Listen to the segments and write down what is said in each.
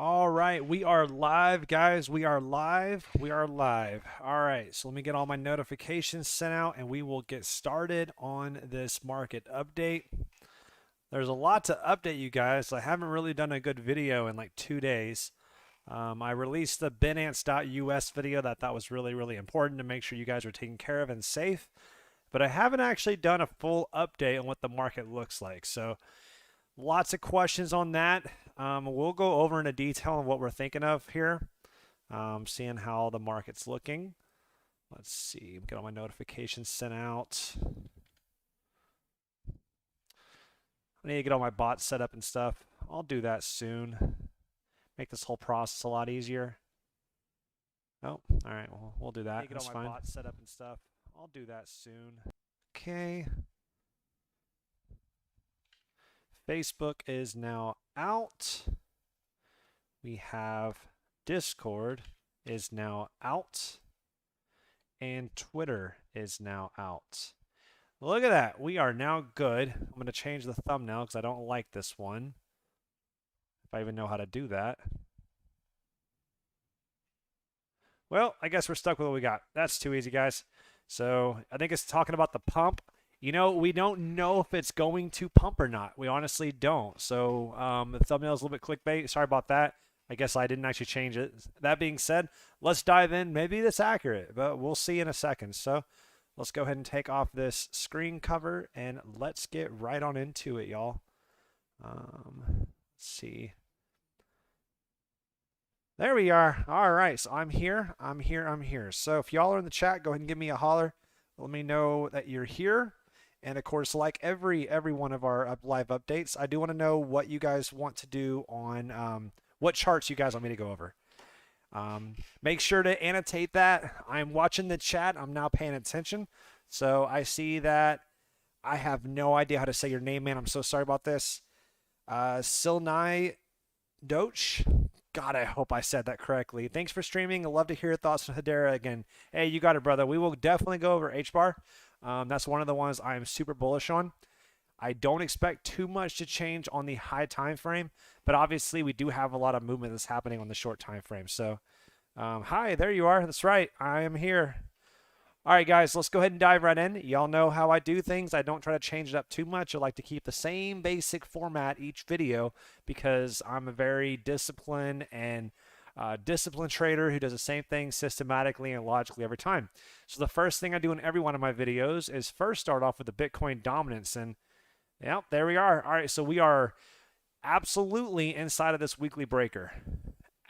All right, we are live, guys. We are live. We are live. All right, so let me get all my notifications sent out and we will get started on this market update. There's a lot to update, you guys. I haven't really done a good video in like 2 days. I released the Binance.us video that I thought was really important to make sure you guys are taken care of and safe. But I haven't actually done a full update on what the market looks like. So lots of questions on that. We'll go over into detail on what we're thinking of here, seeing how the market's looking. Let's see, get all my notifications sent out. I need to get all my bots set up and stuff. I'll do that soon. Make this whole process a lot easier. Oh, all right, well, we'll do that. That's fine. Get all my bots set up and stuff. I'll do that soon. Okay. Facebook is now out. We have Discord is now out. And Twitter is now out. Look at that. We are now good. I'm going to change the thumbnail because I don't like this one. If I even know how to do that. Well, I guess we're stuck with what we got. That's too easy, guys. So I think it's talking about the pump. You know, we don't know if it's going to pump or not. We honestly don't. So the thumbnail is a little bit clickbait. Sorry about that. I guess I didn't actually change it. That being said, let's dive in. Maybe that's accurate, but we'll see in a second. So let's go ahead and take off this screen cover and let's get right on into it, y'all. Let's see. There we are. All right, so I'm here. So if y'all are in the chat, go ahead and give me a holler. Let me know that you're here. And of course, like every one of our live updates, I do want to know what you guys want to do on what charts you guys want me to go over. Make sure to annotate that. I'm watching the chat. I'm now paying attention. So I see that I have no idea how to say your name, man. I'm so sorry about this. Silnai Doch. God, I hope I said that correctly. Thanks for streaming. I'd love to hear your thoughts on Hedera again. Hey, you got it, brother. We will definitely go over HBAR. That's one of the ones I am super bullish on. I don't expect too much to change on the high time frame, but obviously we do have a lot of movement that's happening on the short time frame. So, hi, there you are. That's right. I am here. All right, guys, let's go ahead and dive right in. Y'all know how I do things. I don't try to change it up too much. I like to keep the same basic format each video because I'm a very disciplined and disciplined trader who does the same thing systematically and logically every time. So the first thing I do in every one of my videos is first start off with the Bitcoin dominance. And yeah, there we are. All right, so we are absolutely inside of this weekly breaker.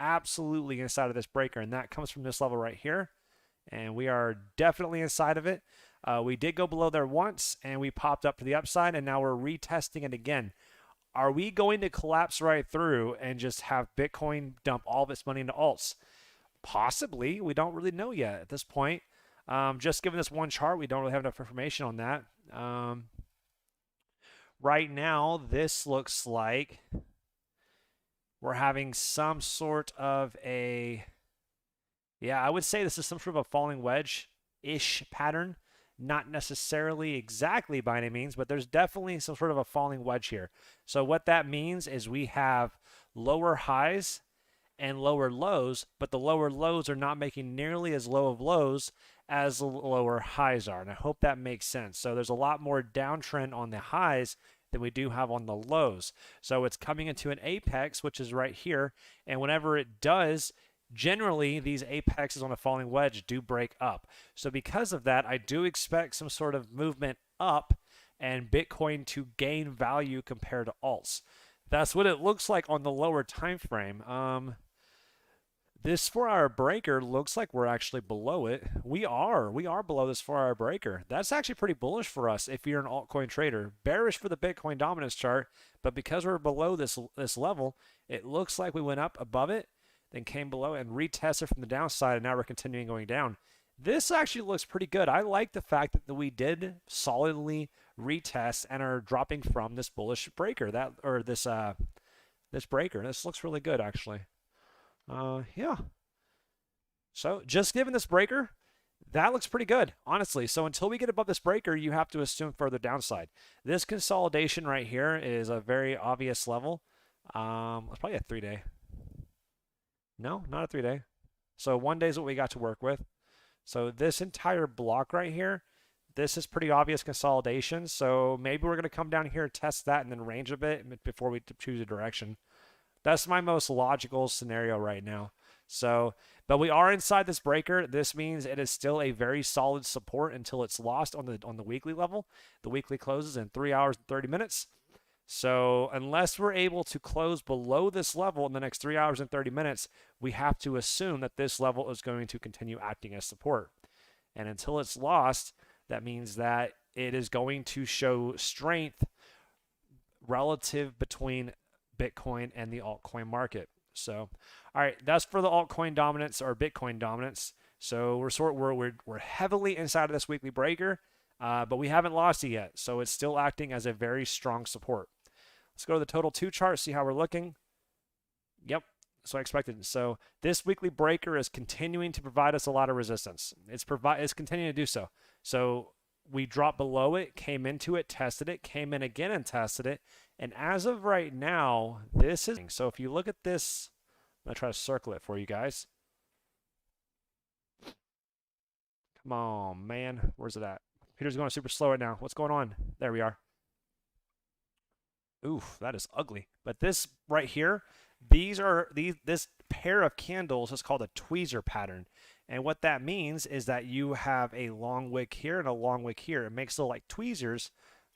Absolutely inside of this breaker. And that comes from this level right here. And we are definitely inside of it. We did go below there once, and we popped up to the upside, and now we're retesting it again. Are we going to collapse right through and just have Bitcoin dump all of its money into alts? Possibly. We don't really know yet at this point. Just given this one chart, we don't really have enough information on that. Right now, this looks like we're having some sort of a... Yeah, I would say this is some sort of a falling wedge-ish pattern. Not necessarily exactly by any means, but there's definitely some sort of a falling wedge here. So what that means is we have lower highs and lower lows, but the lower lows are not making nearly as low of lows as the lower highs are. And I hope that makes sense. So there's a lot more downtrend on the highs than we do have on the lows. So it's coming into an apex, which is right here. And whenever it does, generally, these apexes on a falling wedge do break up. So because of that, I do expect some sort of movement up and Bitcoin to gain value compared to alts. That's what it looks like on the lower time frame. This 4-hour breaker looks like we're actually below it. We are below this 4-hour breaker. That's actually pretty bullish for us if you're an altcoin trader. Bearish for the Bitcoin dominance chart, but because we're below this level, it looks like we went up above it, then came below and retested from the downside, and now we're continuing going down. This actually looks pretty good. I like the fact that we did solidly retest and are dropping from this bullish breaker, this breaker. This looks really good, actually. Yeah. So just given this breaker, that looks pretty good, honestly. So until we get above this breaker, you have to assume further downside. This consolidation right here is a very obvious level. It's probably a 3-day. No, not a 3-day. So 1 day is what we got to work with. So this entire block right here, this is pretty obvious consolidation. So maybe we're going to come down here, test that, and then range a bit before we choose a direction. That's my most logical scenario right now. So, but we are inside this breaker. This means it is still a very solid support until it's lost on the weekly level. The weekly closes in 3 hours and 30 minutes. So unless we're able to close below this level in the next 3 hours and 30 minutes, we have to assume that this level is going to continue acting as support. And until it's lost, that means that it is going to show strength relative between Bitcoin and the altcoin market. So, all right, that's for the altcoin dominance or Bitcoin dominance. So we're heavily inside of this weekly breaker, but we haven't lost it yet. So it's still acting as a very strong support. Let's go to the total 2 chart, see how we're looking. Yep, so I expected. So this weekly breaker is continuing to provide us a lot of resistance. It's continuing to do so. So we dropped below it, came into it, tested it, came in again and tested it. And as of right now, this is, so if you look at this, I'm going to try to circle it for you guys. Come on, man. Where's it at? Peter's going super slow right now. What's going on? There we are. Oof, that is ugly. But this right here, this pair of candles is called a tweezer pattern. And what that means is that you have a long wick here and a long wick here. It makes little like tweezers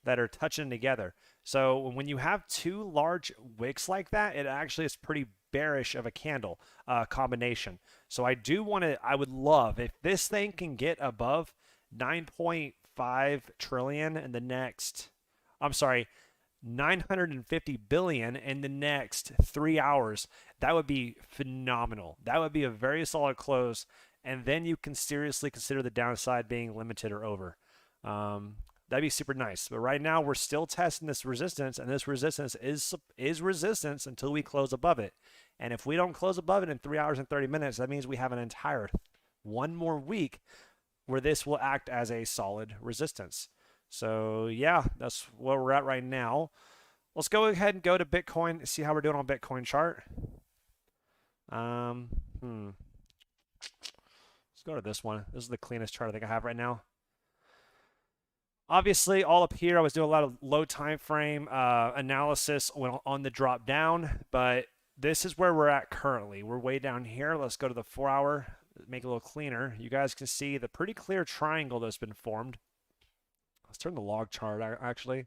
that are touching together. So when you have 2 large wicks like that, it actually is pretty bearish of a candle combination. So I would love if this thing can get above 9.5 trillion in the next, I'm sorry, 950 billion in the next 3 hours. That would be phenomenal. That would be a very solid close. And then you can seriously consider the downside being limited or over. That'd be super nice. But right now we're still testing this resistance, and this resistance is resistance until we close above it. And if we don't close above it in 3 hours and 30 minutes, that means we have an entire 1 more week where this will act as a solid resistance. So yeah, that's where we're at right now. Let's go ahead and go to Bitcoin and see how we're doing on Bitcoin chart. Let's go to this one. This is the cleanest chart I think I have right now. Obviously, all up here, I was doing a lot of low time frame analysis on the drop down, but this is where we're at currently. We're way down here. Let's go to the 4 hour, make it a little cleaner. You guys can see the pretty clear triangle that's been formed. Let's turn the log chart, actually.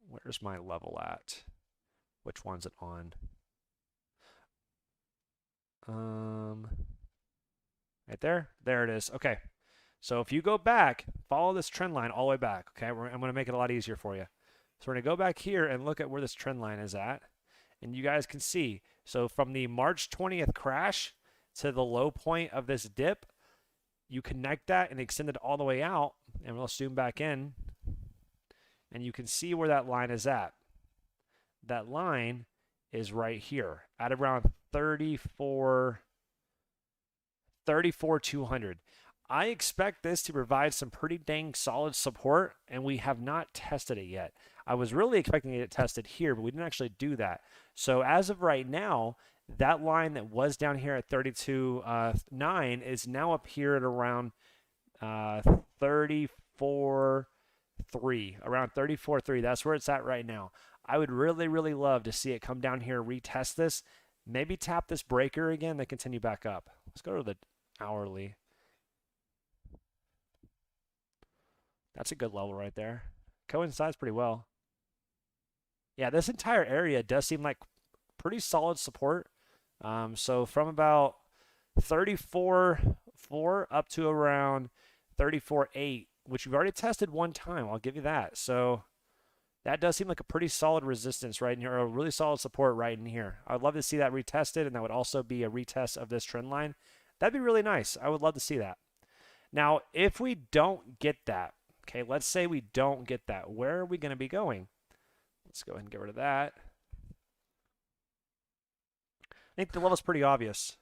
Where's my level at? Which one's it on? Right there? There it is. Okay. So if you go back, follow this trend line all the way back. Okay, I'm going to make it a lot easier for you. So we're going to go back here and look at where this trend line is at. And you guys can see, so from the March 20th crash to the low point of this dip, you connect that and extend it all the way out, and we'll zoom back in, and you can see where that line is at. That line is right here at around 34,200. I expect this to provide some pretty dang solid support, and we have not tested it yet. I was really expecting it tested here, but we didn't actually do that. So as of right now, that line that was down here at 32.9 is now up here at around 34.3, around 34.3. That's where it's at right now. I would really, really love to see it come down here, retest this, maybe tap this breaker again, then continue back up. Let's go to the hourly. That's a good level right there. Coincides pretty well. Yeah, this entire area does seem like pretty solid support. So from about 34.4 up to around 34.8, which we've already tested one time. I'll give you that. So that does seem like a pretty solid resistance right in here, or a really solid support right in here. I'd love to see that retested, and that would also be a retest of this trend line. That'd be really nice. I would love to see that. Now, if we don't get that, okay, let's say we don't get that, where are we going to be going? Let's go ahead and get rid of that. I think the level's pretty obvious.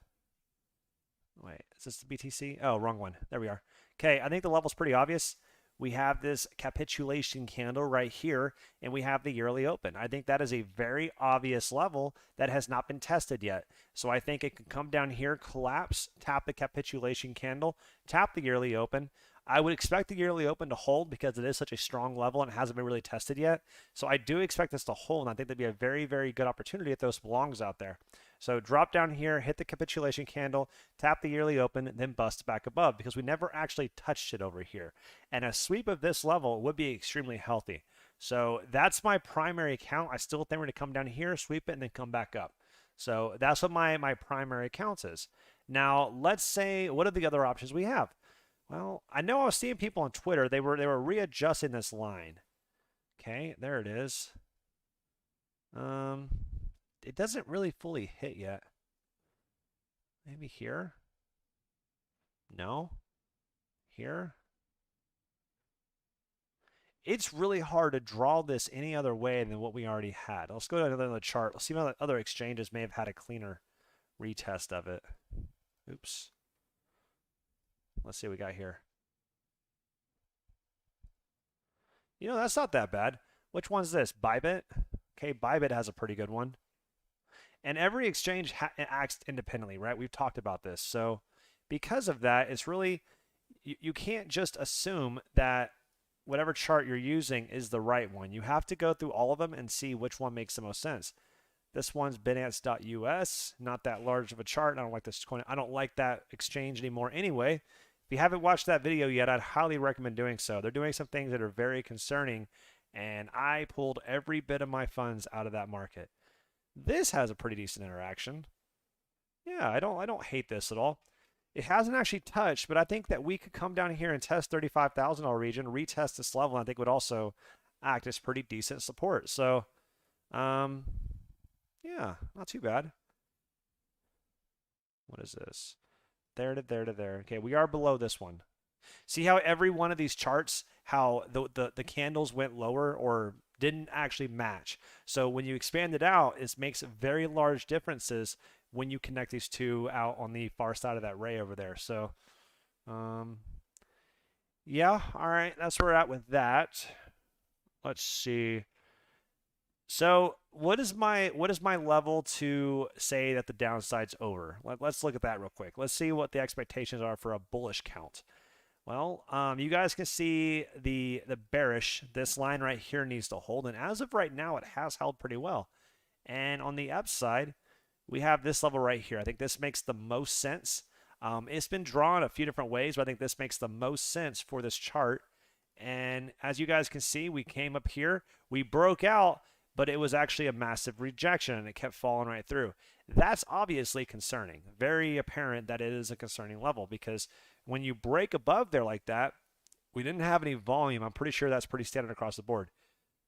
Wait, is this the BTC? Oh, wrong one. There we are. Okay, I think the level's pretty obvious. we have this capitulation candle right here, and we have the yearly open. I think that is a very obvious level that has not been tested yet. So I think it can come down here, collapse, tap the capitulation candle, tap the yearly open. I would expect the yearly open to hold because it is such a strong level and it hasn't been really tested yet. So I do expect this to hold, and I think that'd be a very, very good opportunity if those belongs out there. So drop down here, hit the capitulation candle, tap the yearly open, then bust back above because we never actually touched it over here. And a sweep of this level would be extremely healthy. So that's my primary count. I still think we're going to come down here, sweep it, and then come back up. So that's what my primary count is. Now, let's say, what are the other options we have? Well, I know I was seeing people on Twitter, they were readjusting this line. Okay, there it is. It doesn't really fully hit yet. Maybe here? No? Here? It's really hard to draw this any other way than what we already had. Let's go to another chart. Let's see if other exchanges may have had a cleaner retest of it. Oops. Let's see what we got here. You know, that's not that bad. Which one's this? Bybit? Okay, Bybit has a pretty good one. And every exchange acts independently, right? We've talked about this. So because of that, it's really, you can't just assume that whatever chart you're using is the right one. You have to go through all of them and see which one makes the most sense. This one's Binance.us, not that large of a chart. I don't like this coin. I don't like that exchange anymore anyway. If you haven't watched that video yet, I'd highly recommend doing so. They're doing some things that are very concerning, and I pulled every bit of my funds out of that market. This has a pretty decent interaction. Yeah, I don't hate this at all. It hasn't actually touched, but I think that we could come down here and test $35,000 region, retest this level, and I think would also act as pretty decent support. So, yeah, not too bad. What is this? There to there to there. Okay, we are below this one. See how every one of these charts, how the candles went lower or didn't actually match. So when you expand it out, it makes very large differences when you connect these two out on the far side of that ray over there. So, yeah, all right, that's where we're at with that. Let's see. So what is my level to say that the downside's over? Let's look at that real quick. Let's see what the expectations are for a bullish count. Well, you guys can see the bearish. This line right here needs to hold, and as of right now, it has held pretty well. And on the upside, we have this level right here. I think this makes the most sense. It's been drawn a few different ways, but I think this makes the most sense for this chart. And as you guys can see, we came up here, we broke out, but it was actually a massive rejection, and it kept falling right through. That's obviously concerning. Very apparent that it is a concerning level, because when you break above there like that, we didn't have any volume. I'm pretty sure that's pretty standard across the board.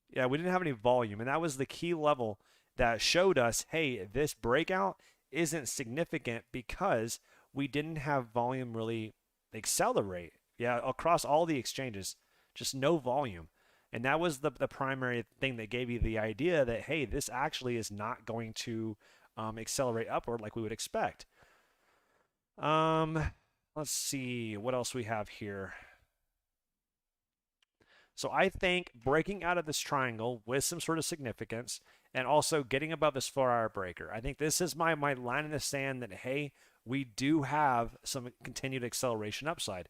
Yeah, we didn't have any volume, and that was the key level that showed us, hey, this breakout isn't significant because we didn't have volume really accelerate. Yeah, across all the exchanges, just no volume. And that was the primary thing that gave you the idea that, hey, this actually is not going to accelerate upward like we would expect. Let's see what else we have here. So I think breaking out of this triangle with some sort of significance and also getting above this 4-hour breaker. I think this is my line in the sand that, hey, we do have some continued acceleration upside.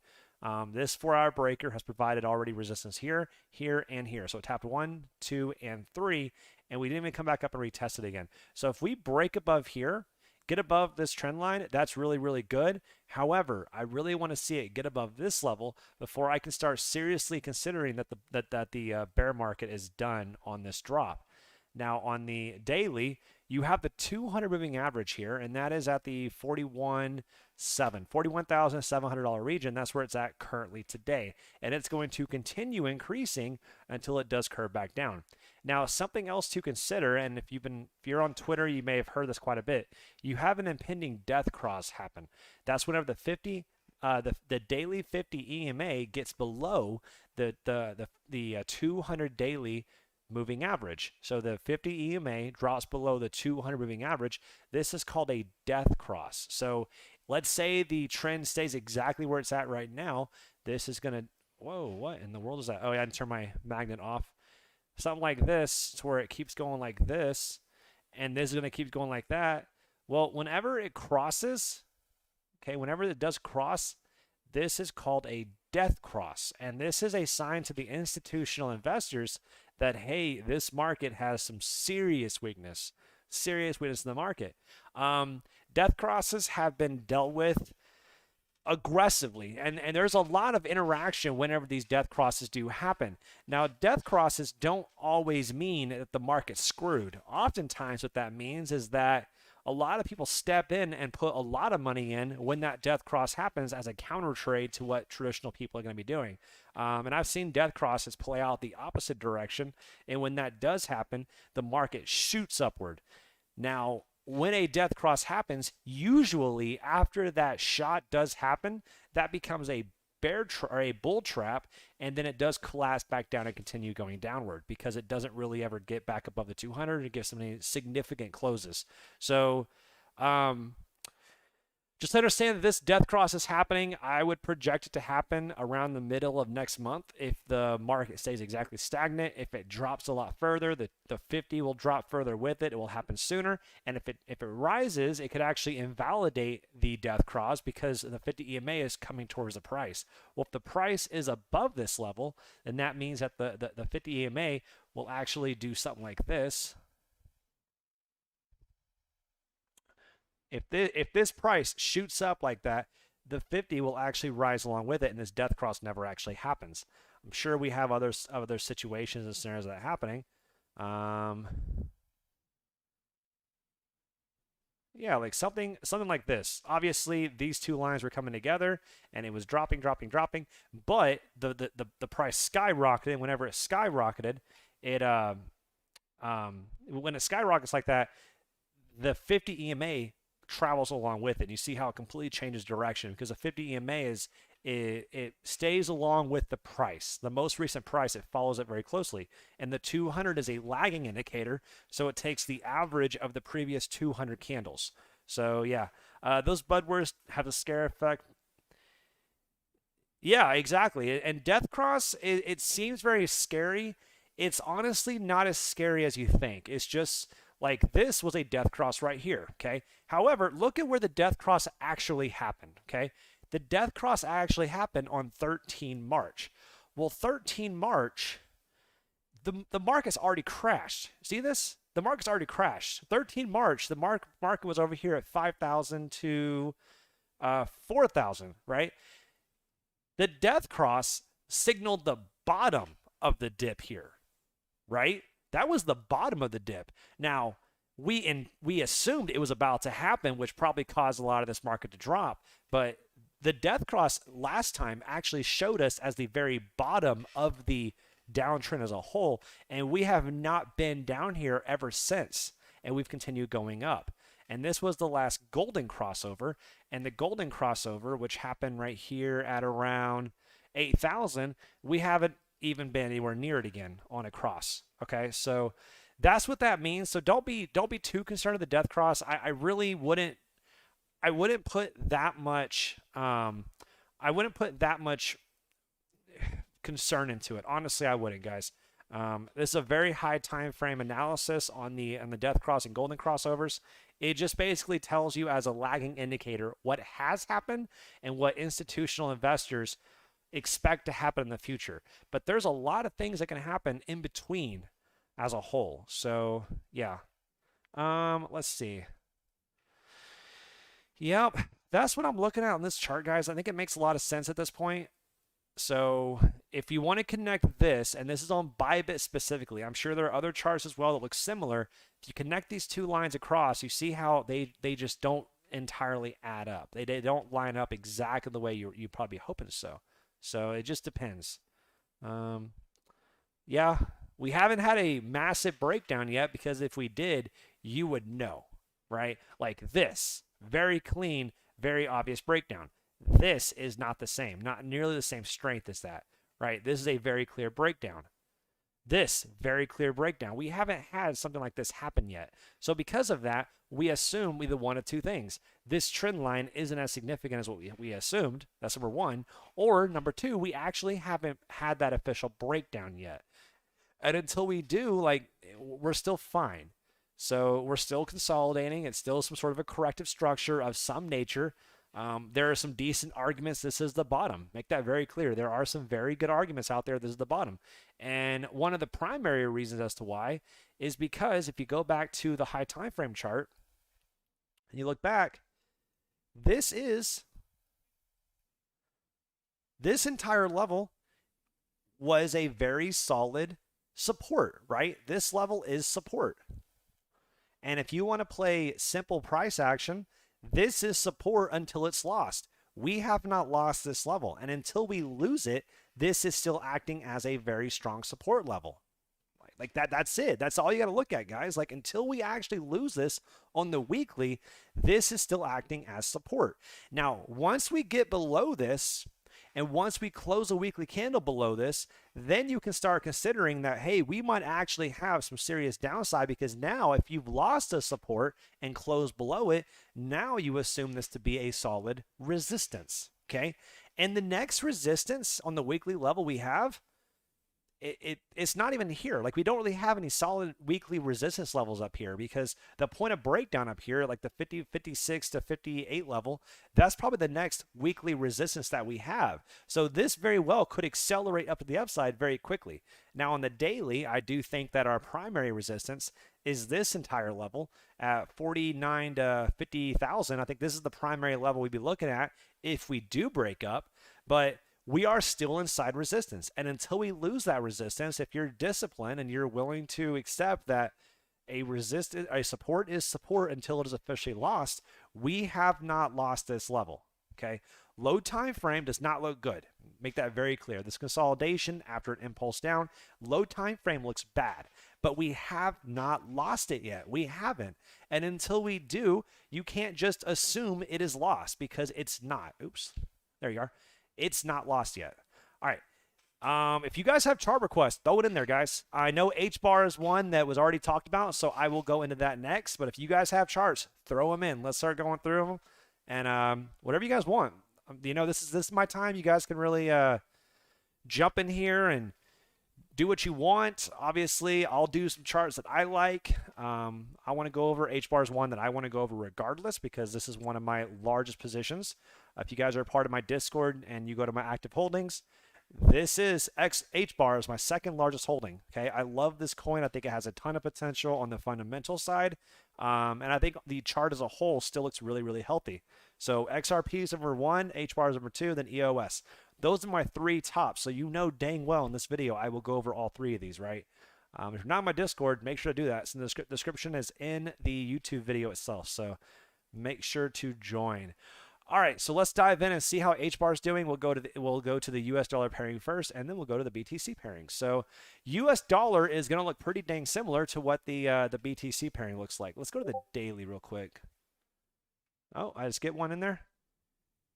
This 4-hour breaker has provided already resistance here, here, and here. So it tapped 1, 2, and 3, and we didn't even come back up and retest it again. So if we break above here, get above this trend line, that's really, really good. However, I really want to see it get above this level before I can start seriously considering that the bear market is done on this drop. Now, on the daily, you have the 200 moving average here, and that is at the $41,700 region. That's where it's at currently today, and it's going to continue increasing until it does curve back down. Now, something else to consider, and if you're on Twitter, you may have heard this quite a bit. You have an impending death cross happen. That's whenever the daily 50 EMA gets below the 200 daily moving average. So the 50 EMA drops below the 200 moving average. This is called a death cross. So let's say the trend stays exactly where it's at right now. This is going to, Whoa, what in the world is that? Oh, yeah, I had to turn my magnet off. Something like this, to where it keeps going like this, and this is going to keep going like that. Well, whenever it crosses, okay, whenever it does cross, this is called a death cross. And this is a sign to the institutional investors that, hey, this market has some serious weakness in the market. Death crosses have been dealt with aggressively, and there's a lot of interaction whenever these death crosses do happen. Now, death crosses don't always mean that the market's screwed. Oftentimes what that means is that a lot of people step in and put a lot of money in when that death cross happens as a counter trade to what traditional people are going to be doing. And I've seen death crosses play out the opposite direction, and when that does happen, the market shoots upward. Now, when a death cross happens, usually after that shot does happen, that becomes a or a bull trap, and then it does collapse back down and continue going downward because it doesn't really ever get back above the 200 to give some significant closes. So just understand that this death cross is happening. I would project it to happen around the middle of next month if the market stays exactly stagnant. If it drops a lot further, the 50 will drop further with it. It will happen sooner. And if it rises, it could actually invalidate the death cross because the 50 EMA is coming towards the price. Well, if the price is above this level, then that means that the 50 EMA will actually do something like this. If this price shoots up like that, the 50 will actually rise along with it, and this death cross never actually happens. I'm sure we have other situations and scenarios that are happening. Yeah, like something like this. Obviously, these two lines were coming together, and it was dropping, but the price skyrocketed. And whenever it skyrocketed, when it skyrockets like that, the 50 EMA travels along with it. You see how it completely changes direction because the 50 EMA it stays along with the price. The most recent price, it follows it very closely. And the 200 is a lagging indicator, so it takes the average of the previous 200 candles. So yeah, those budwords have a scare effect. Yeah, exactly. And Death Cross, it seems very scary. It's honestly not as scary as you think. It's just like this was a death cross right here, okay? However, look at where the death cross actually happened, okay? The death cross actually happened on 13 March. Well, 13 March, the market's already crashed. See this? The market's already crashed. 13 March, the market was over here at 5,000 to 4,000, right? The death cross signaled the bottom of the dip here, right? That was the bottom of the dip. Now, we assumed it was about to happen, which probably caused a lot of this market to drop. But the death cross last time actually showed us as the very bottom of the downtrend as a whole. And we have not been down here ever since. And we've continued going up. And this was the last golden crossover. And the golden crossover, which happened right here at around 8,000, we haven't even been anywhere near it again on a cross. Okay, so that's what that means. So don't be too concerned with the death cross. I really wouldn't. I wouldn't put that much. I wouldn't put that much concern into it. Honestly, I wouldn't, guys. This is a very high time frame analysis on the death cross and golden crossovers. It just basically tells you as a lagging indicator what has happened and what institutional investors expect to happen in the future. But there's a lot of things that can happen in between as a whole. So yeah, let's see. Yep, that's what I'm looking at on this chart, guys. I think it makes a lot of sense at this point. So if you want to connect this, and this is on Bybit specifically, I'm sure there are other charts as well that look similar. If you connect these two lines across, you see how they just don't entirely add up. They don't line up exactly the way you probably hoping so. So it just depends. Yeah, we haven't had a massive breakdown yet because if we did, you would know, right? Like this, very clean, very obvious breakdown. This is not the same, not nearly the same strength as that, right? This is a very clear breakdown. This very clear breakdown. We haven't had something like this happen yet. So because of that, we assume either one of two things. This trend line isn't as significant as what we assumed. That's number one. Or number two, we actually haven't had that official breakdown yet. And until we do, like, we're still fine. So we're still consolidating. It's still some sort of a corrective structure of some nature. There are some decent arguments. This is the bottom. Make that very clear. There are some very good arguments out there. This is the bottom. And one of the primary reasons as to why is because if you go back to the high time frame chart and you look back, this entire level was a very solid support, right? This level is support. And if you want to play simple price action, this is support until it's lost. We have not lost this level. And until we lose it, this is still acting as a very strong support level. Like that's it. That's all you got to look at, guys. Like until we actually lose this on the weekly, this is still acting as support. Now, once we get below this, and once we close a weekly candle below this, then you can start considering that, hey, we might actually have some serious downside because now if you've lost a support and closed below it, now you assume this to be a solid resistance, okay? And the next resistance on the weekly level we have, it's not even here. Like we don't really have any solid weekly resistance levels up here because the point of breakdown up here, like the 50, 56 to 58 level, that's probably the next weekly resistance that we have. So this very well could accelerate up to the upside very quickly. Now on the daily, I do think that our primary resistance is this entire level at 49 to 50,000. I think this is the primary level we'd be looking at if we do break up, but we are still inside resistance. And until we lose that resistance, if you're disciplined and you're willing to accept that a support is support until it is officially lost, we have not lost this level. Okay. Low time frame does not look good. Make that very clear. This consolidation after an impulse down, low time frame looks bad, but we have not lost it yet. We haven't. And until we do, you can't just assume it is lost because it's not. Oops. There you are. It's not lost yet. All right. If you guys have chart requests, throw it in there, guys. I know H-bar is one that was already talked about, so I will go into that next. But if you guys have charts, throw them in. Let's start going through them. And whatever you guys want. You know, this is my time. You guys can really jump in here and do what you want. Obviously, I'll do some charts that I like. I want to go over H-bar is one that I want to go over regardless because this is one of my largest positions. If you guys are a part of my Discord and you go to my active holdings, this is H-bar is my second largest holding. Okay, I love this coin. I think it has a ton of potential on the fundamental side, and I think the chart as a whole still looks really, really healthy. So XRP is number one, H-bar is number two, then EOS. Those are my three tops. So you know dang well in this video I will go over all three of these, right? If you're not in my Discord, make sure to do that. So the description is in the YouTube video itself. So make sure to join. All right, so let's dive in and see how H-bar is doing. We'll go to the US dollar pairing first, and then we'll go to the BTC pairing. So US dollar is going to look pretty dang similar to what the BTC pairing looks like. Let's go to the daily real quick. Oh, I just get one in there.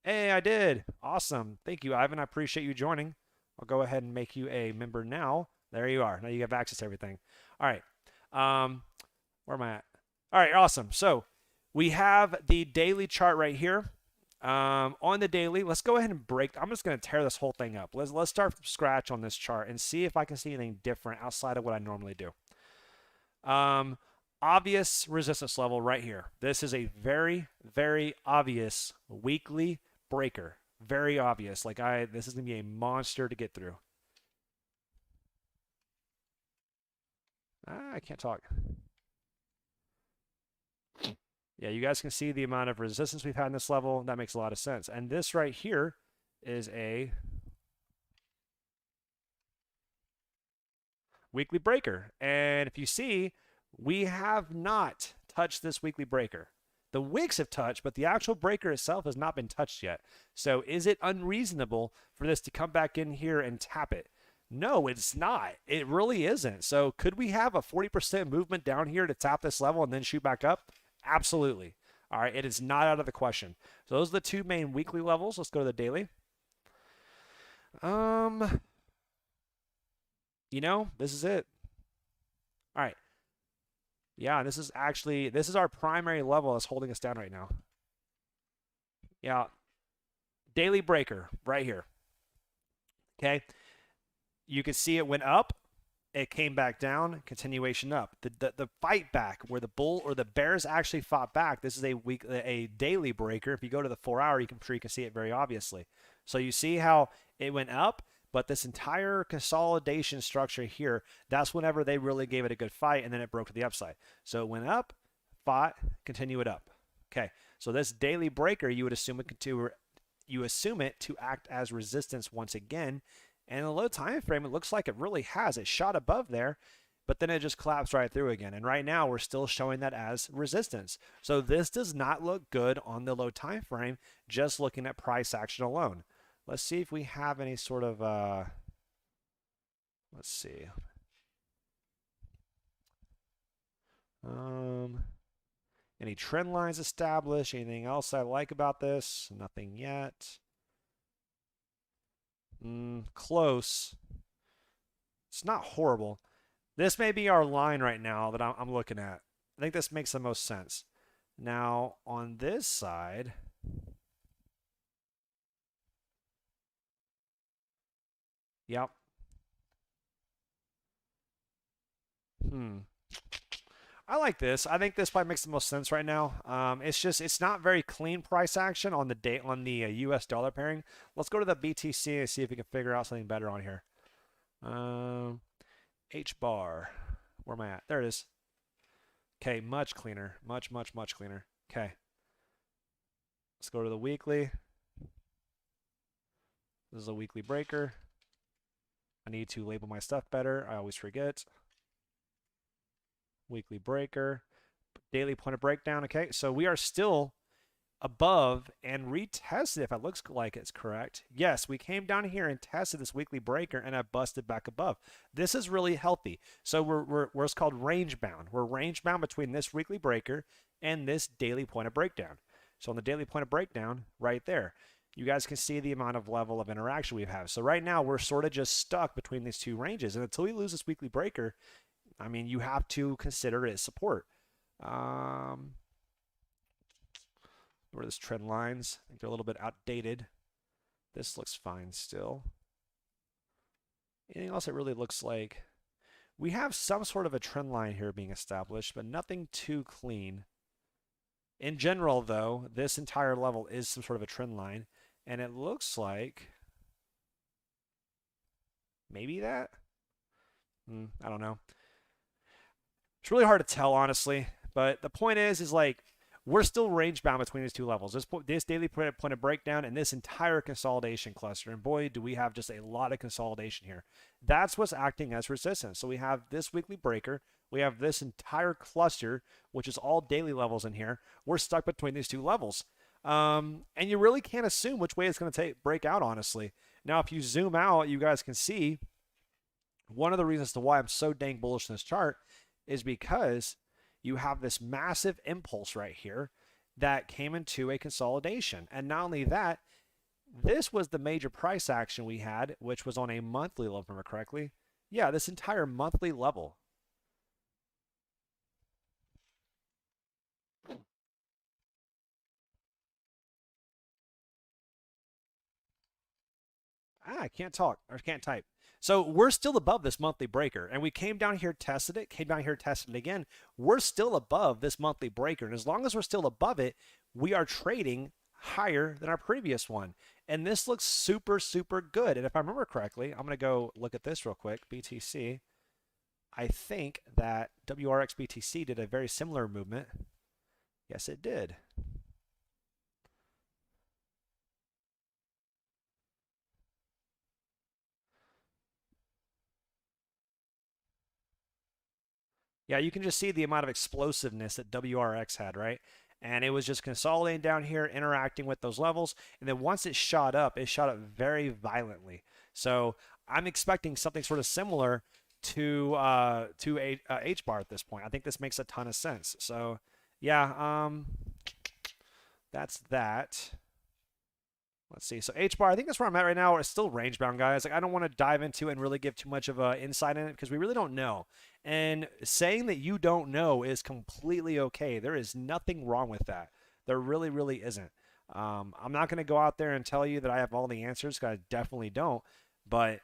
Hey, I did. Awesome. Thank you, Ivan. I appreciate you joining. I'll go ahead and make you a member now. There you are. Now you have access to everything. All right. Where am I at? All right, awesome. So we have the daily chart right here. On the daily, let's go ahead and break. I'm just going to tear this whole thing up. Let's start from scratch on this chart and see if I can see anything different outside of what I normally do. Obvious resistance level right here. This is a very, very obvious weekly breaker. Very obvious. This is going to be a monster to get through. I can't talk. Yeah, you guys can see the amount of resistance we've had in this level. That makes a lot of sense. And this right here is a weekly breaker. And if you see, we have not touched this weekly breaker. The wicks have touched, but the actual breaker itself has not been touched yet. So is it unreasonable for this to come back in here and tap it? No, it's not. It really isn't. So could we have a 40% movement down here to tap this level and then shoot back up? Absolutely. All right, it is not out of the question. So those are the two main weekly levels. Let's go to the daily. This is it. All right. Yeah, this is our primary level that's holding us down right now. Yeah, daily breaker right here. Okay. You can see it went up, it came back down, continuation up. The fight back where the bull or the bears actually fought back. This is a daily breaker. If you go to the 4 hour, you can see it very obviously. So you see how it went up, but this entire consolidation structure here, that's whenever they really gave it a good fight, and then it broke to the upside. So it went up, fought, continue it up. Okay, so this daily breaker, you assume it to act as resistance once again. And in the low time frame, it looks like it really has. It shot above there, but then it just collapsed right through again. And right now, we're still showing that as resistance. So this does not look good on the low time frame, just looking at price action alone. Let's see if we have any sort of, let's see. Any trend lines established? Anything else I like about this? Nothing yet. Close. It's not horrible. This may be our line right now that I'm looking at. I think this makes the most sense. Now, on this side, yep. I like this. I think this probably makes the most sense right now. It's not very clean price action on the U.S. dollar pairing. Let's go to the BTC and see if we can figure out something better on here. H bar, where am I at? There it is. Okay, much cleaner, much cleaner. Okay, let's go to the weekly. This is a weekly breaker. I need to label my stuff better. I always forget. Weekly breaker, daily point of breakdown. Okay, so we are still above and retested, if it looks like it's correct. Yes, we came down here and tested this weekly breaker and I busted back above. This is really healthy. So we're what's called range bound. We're range bound between this weekly breaker and this daily point of breakdown. So on the daily point of breakdown, right there, you guys can see the amount of level of interaction we have. So right now we're sort of just stuck between these two ranges, and until we lose this weekly breaker, I mean, you have to consider it support. Where this trend lines, I think they're a little bit outdated. This looks fine still. Anything else that really looks like? We have some sort of a trend line here being established, but nothing too clean. In general, though, this entire level is some sort of a trend line, and it looks like maybe that? I don't know. It's really hard to tell, honestly. But the point is like we're still range bound between these two levels. This daily point of breakdown and this entire consolidation cluster. And boy, do we have just a lot of consolidation here. That's what's acting as resistance. So we have this weekly breaker. We have this entire cluster, which is all daily levels in here. We're stuck between these two levels. And you really can't assume which way it's going to break out, honestly. Now, if you zoom out, you guys can see one of the reasons to why I'm so dang bullish in this chart is because you have this massive impulse right here that came into a consolidation. And not only that, this was the major price action we had, which was on a monthly level, if I remember correctly. Yeah, this entire monthly level. I can't talk or can't type. So we're still above this monthly breaker, and we came down here, tested it, came down here, tested it again. We're still above this monthly breaker, and as long as we're still above it, we are trading higher than our previous one. And this looks super good. And if I remember correctly, I'm going to go look at this real quick. BTC. I think that WRX BTC did a very similar movement. Yes, it did. Yeah, you can just see the amount of explosiveness that WRX had, right? And it was just consolidating down here, interacting with those levels. And then once it shot up very violently. So I'm expecting something sort of similar to H bar at this point. I think this makes a ton of sense. So yeah, that's that. Let's see. So H bar, I think that's where I'm at right now. It's still range bound, guys. Like I don't want to dive into it and really give too much of a insight in it because we really don't know. And saying that you don't know is completely okay. There is nothing wrong with that. There really, really isn't. I'm not going to go out there and tell you that I have all the answers because I definitely don't. But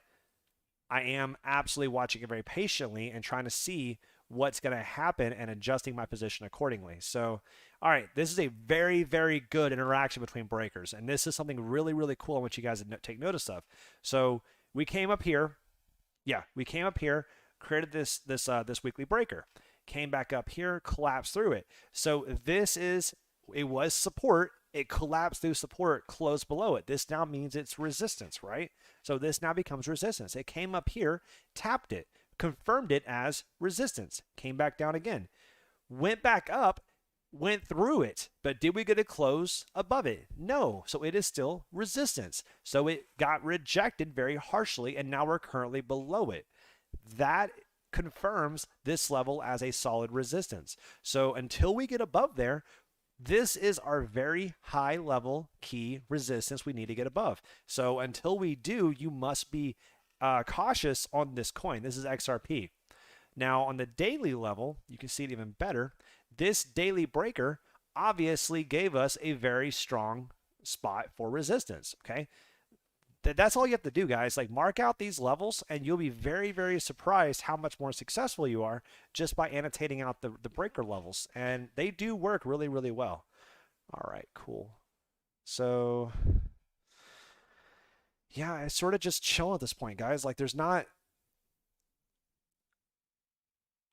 I am absolutely watching it very patiently and trying to see what's going to happen and adjusting my position accordingly. So, all right, this is a very, very good interaction between breakers. And this is something really, really cool I want you guys to take notice of. So we came up here. Yeah, we came up here, created this weekly breaker. Came back up here, collapsed through it. So it was support. It collapsed through support, closed below it. This now means it's resistance, right? So this now becomes resistance. It came up here, tapped it, confirmed it as resistance, came back down again, went back up, went through it. But did we get a close above it? No. So it is still resistance. So it got rejected very harshly, and now we're currently below it. That confirms this level as a solid resistance. So until we get above there, this is our very high level key resistance we need to get above. So until we do, you must be cautious on this coin. This is XRP. Now on the daily level, you can see it even better. This daily breaker obviously gave us a very strong spot for resistance. Okay. That's all you have to do, guys. Like mark out these levels and you'll be very, very surprised how much more successful you are just by annotating out the breaker levels. And they do work really, really well. All right, cool. So yeah, it's sort of just chill at this point, guys. Like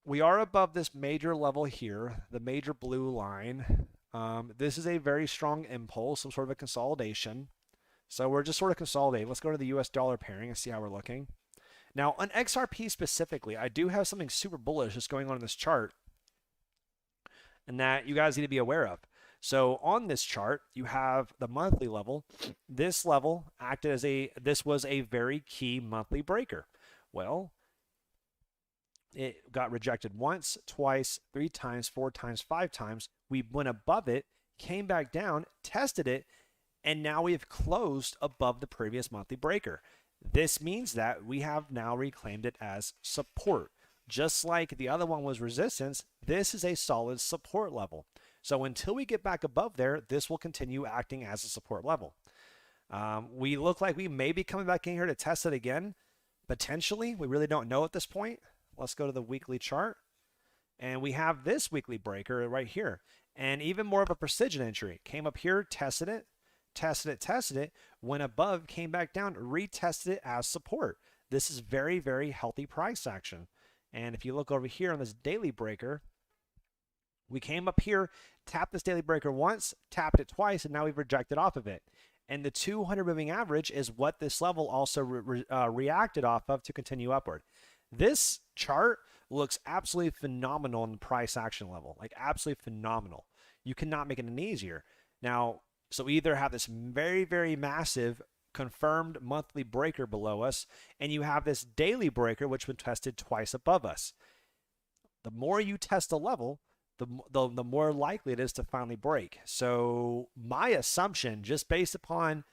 we are above this major level here, the major blue line. This is a very strong impulse, some sort of a consolidation. So we're just sort of consolidating. Let's go to the US dollar pairing and see how we're looking. Now on XRP specifically, I do have something super bullish just going on in this chart and that you guys need to be aware of. So on this chart, you have the monthly level. This level acted as this was a very key monthly breaker. Well, it got rejected once, twice, 3 times, 4 times, 5 times. We went above it, came back down, tested it, and now we have closed above the previous monthly breaker. This means that we have now reclaimed it as support. Just like the other one was resistance, this is a solid support level. So until we get back above there, this will continue acting as a support level. We look like we may be coming back in here to test it again. Potentially, we really don't know at this point. Let's go to the weekly chart. And we have this weekly breaker right here. And even more of a precision entry. Came up here, tested it, tested it, went above, came back down, retested it as support. This is very, very healthy price action. And if you look over here on this daily breaker, we came up here, tapped this daily breaker once, tapped it twice, and now we've rejected off of it. And the 200 moving average is what this level also reacted off of to continue upward. This chart looks absolutely phenomenal in the price action level, like absolutely phenomenal. You cannot make it any easier. Now, so we either have this very, very massive confirmed monthly breaker below us, and you have this daily breaker, which was tested twice above us. The more you test a level, the more likely it is to finally break. So my assumption, just based upon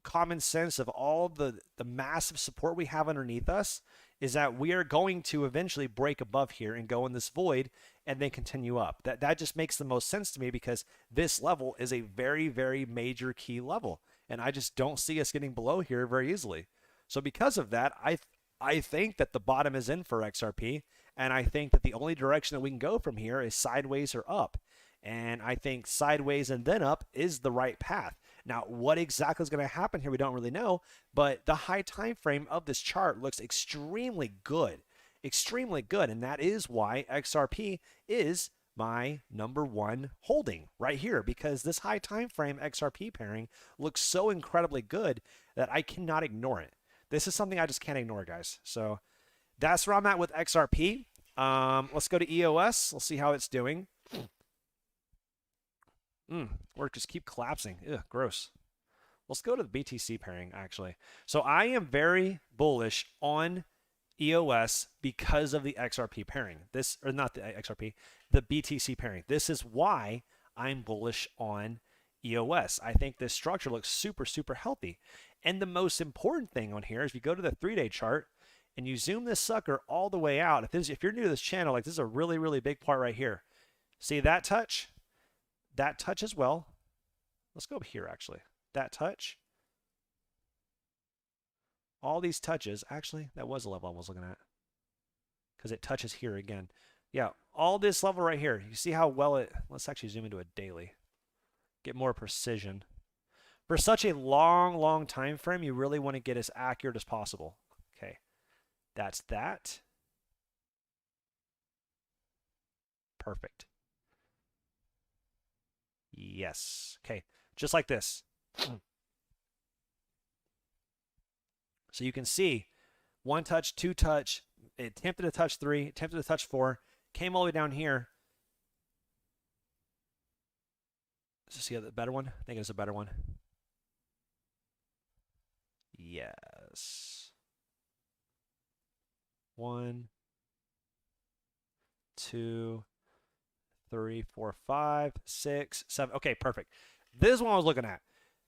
common sense of all the massive support we have underneath us, is that we are going to eventually break above here and go in this void and then continue up. That just makes the most sense to me because this level is a very, very major key level. And I just don't see us getting below here very easily. So because of that, I think that the bottom is in for XRP. And I think that the only direction that we can go from here is sideways or up. And I think sideways and then up is the right path. Now, what exactly is going to happen here, we don't really know, but the high time frame of this chart looks extremely good, and that is why XRP is my #1 holding right here, because this high time frame XRP pairing looks so incredibly good that I cannot ignore it. This is something I just can't ignore, guys. So that's where I'm at with XRP. Let's go to EOS. Let's see how it's doing. Or just keep collapsing. Ugh, gross. Let's go to the BTC pairing, actually. So I am very bullish on EOS because of the XRP pairing. Or not the XRP, the BTC pairing. This is why I'm bullish on EOS. I think this structure looks super, super healthy. And the most important thing on here is if you go to the 3-day chart and you zoom this sucker all the way out, if you're new to this channel, like this is a really, really big part right here. See that touch? That touch as well. Let's go up here actually. That touch. All these touches, actually, that was the level I was looking at because it touches here again. Yeah, all this level right here. You see how well let's actually zoom into a daily. Get more precision. For such a long, long time frame, you really want to get as accurate as possible. Okay, that's that. Perfect. Yes. Okay, just like this. So you can see one touch, two touch, it attempted to touch 3, attempted to touch 4, came all the way down here. Let's see the better one. I think it's a better one. Yes. 1, 2, 3, 4, 5, 6, 7. Okay, perfect. This is what I was looking at.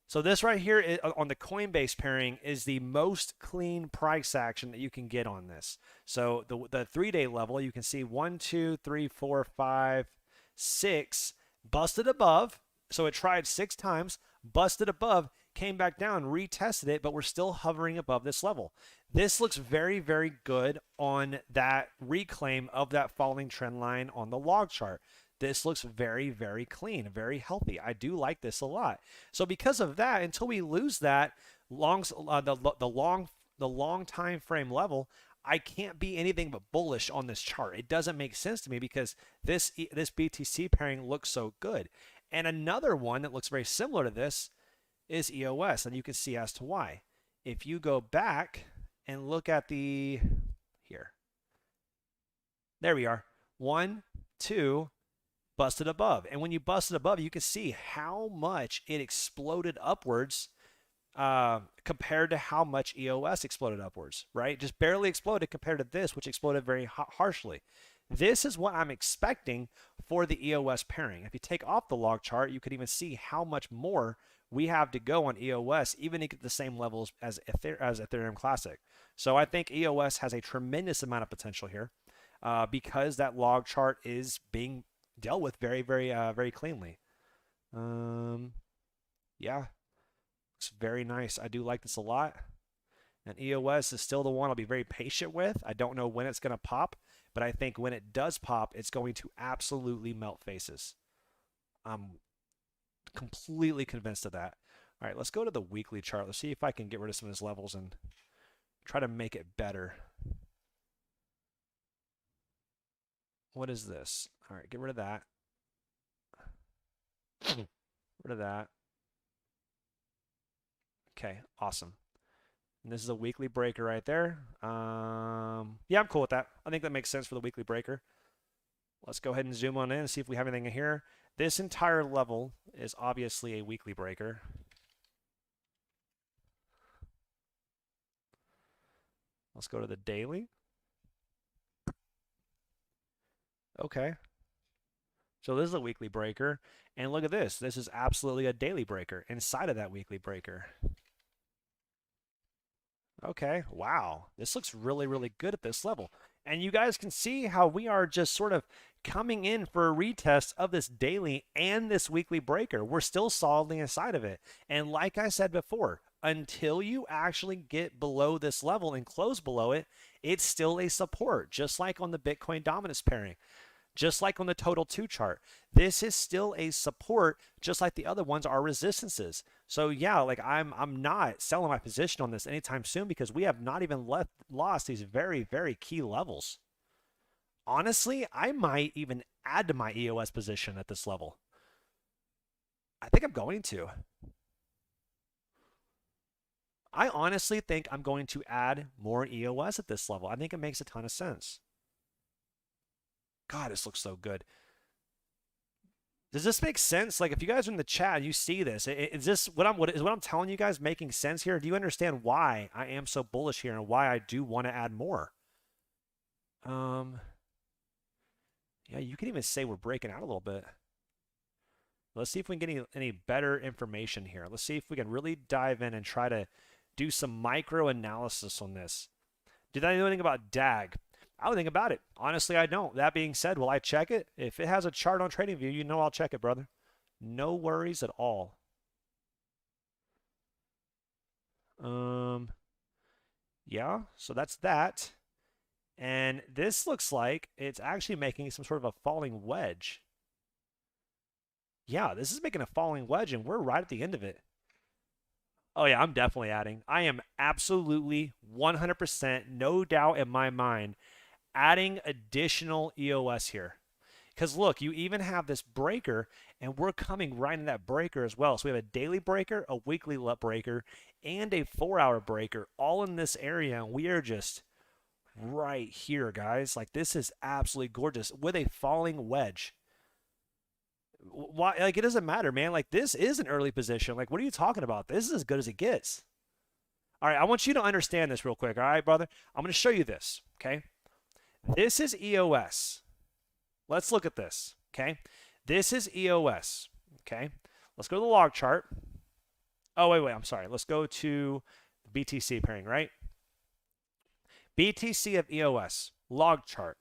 So this right here on the Coinbase pairing is the most clean price action that you can get on this. So the 3-day level, you can see 1, 2, 3, 4, 5, 6, busted above. So it tried 6 times, busted above, came back down, retested it, but we're still hovering above this level. This looks very, very good on that reclaim of that falling trend line on the log chart. This looks very, very clean, very healthy. I do like this a lot. So because of that, until we lose that the long time frame level, I can't be anything but bullish on this chart. It doesn't make sense to me because this BTC pairing looks so good. And another one that looks very similar to this is EOS, and you can see as to why. If you go back and look at here, there we are. 1, 2. Busted above. And when you busted above, you can see how much it exploded upwards compared to how much EOS exploded upwards, right? Just barely exploded compared to this, which exploded very harshly. This is what I'm expecting for the EOS pairing. If you take off the log chart, you could even see how much more we have to go on EOS, even to get the same levels as Ethereum Classic. So I think EOS has a tremendous amount of potential here because that log chart is being dealt with very, very cleanly. Yeah, looks very nice. I do like this a lot. And EOS is still the one I'll be very patient with. I don't know when it's going to pop, but I think when it does pop, it's going to absolutely melt faces. I'm completely convinced of that. All right, let's go to the weekly chart. Let's see if I can get rid of some of these levels and try to make it better. What is this? All right, get rid of that. Rid of that. Okay, awesome. And this is a weekly breaker right there. Yeah, I'm cool with that. I think that makes sense for the weekly breaker. Let's go ahead and zoom on in and see if we have anything in here. This entire level is obviously a weekly breaker. Let's go to the daily. Okay. So this is a weekly breaker. And look at this. This is absolutely a daily breaker inside of that weekly breaker. Okay, wow. This looks really, really good at this level. And you guys can see how we are just sort of coming in for a retest of this daily and this weekly breaker. We're still solidly inside of it. And like I said before, until you actually get below this level and close below it, it's still a support, just like on the Bitcoin dominance pairing. Just like on the total 2 chart, this is still a support, just like the other ones are resistances. So yeah, like I'm not selling my position on this anytime soon because we have not even lost these very, very key levels. Honestly, I might even add to my EOS position at this level. I think I'm going to. I honestly think I'm going to add more EOS at this level. I think it makes a ton of sense. God, this looks so good. Does this make sense? Like, if you guys are in the chat and you see this, is this what I'm telling you guys making sense here? Do you understand why I am so bullish here and why I do want to add more? Yeah, you can even say we're breaking out a little bit. Let's see if we can get any better information here. Let's see if we can really dive in and try to do some micro analysis on this. Did I know anything about DAG? I don't think about it. Honestly, I don't. That being said, will I check it? If it has a chart on TradingView, you know I'll check it, brother. No worries at all. Yeah, so that's that. And this looks like it's actually making some sort of a falling wedge. Yeah, this is making a falling wedge, and we're right at the end of it. Oh, yeah, I'm definitely adding. I am absolutely 100%, no doubt in my mind, adding additional EOS here. Because look, you even have this breaker, and we're coming right in that breaker as well. So we have a daily breaker, a weekly breaker, and a 4-hour breaker all in this area, and we are just right here, guys. Like, this is absolutely gorgeous with a falling wedge. Why? Like, it doesn't matter, man. Like, this is an early position. Like, what are you talking about? This is as good as it gets. All right, I want you to understand this real quick. All right, brother? I'm going to show you this, okay? This is EOS. Let's look at this, okay? This is EOS, okay? Let's go to the log chart. Oh, wait, I'm sorry. Let's go to the BTC pairing, right? BTC of EOS, log chart.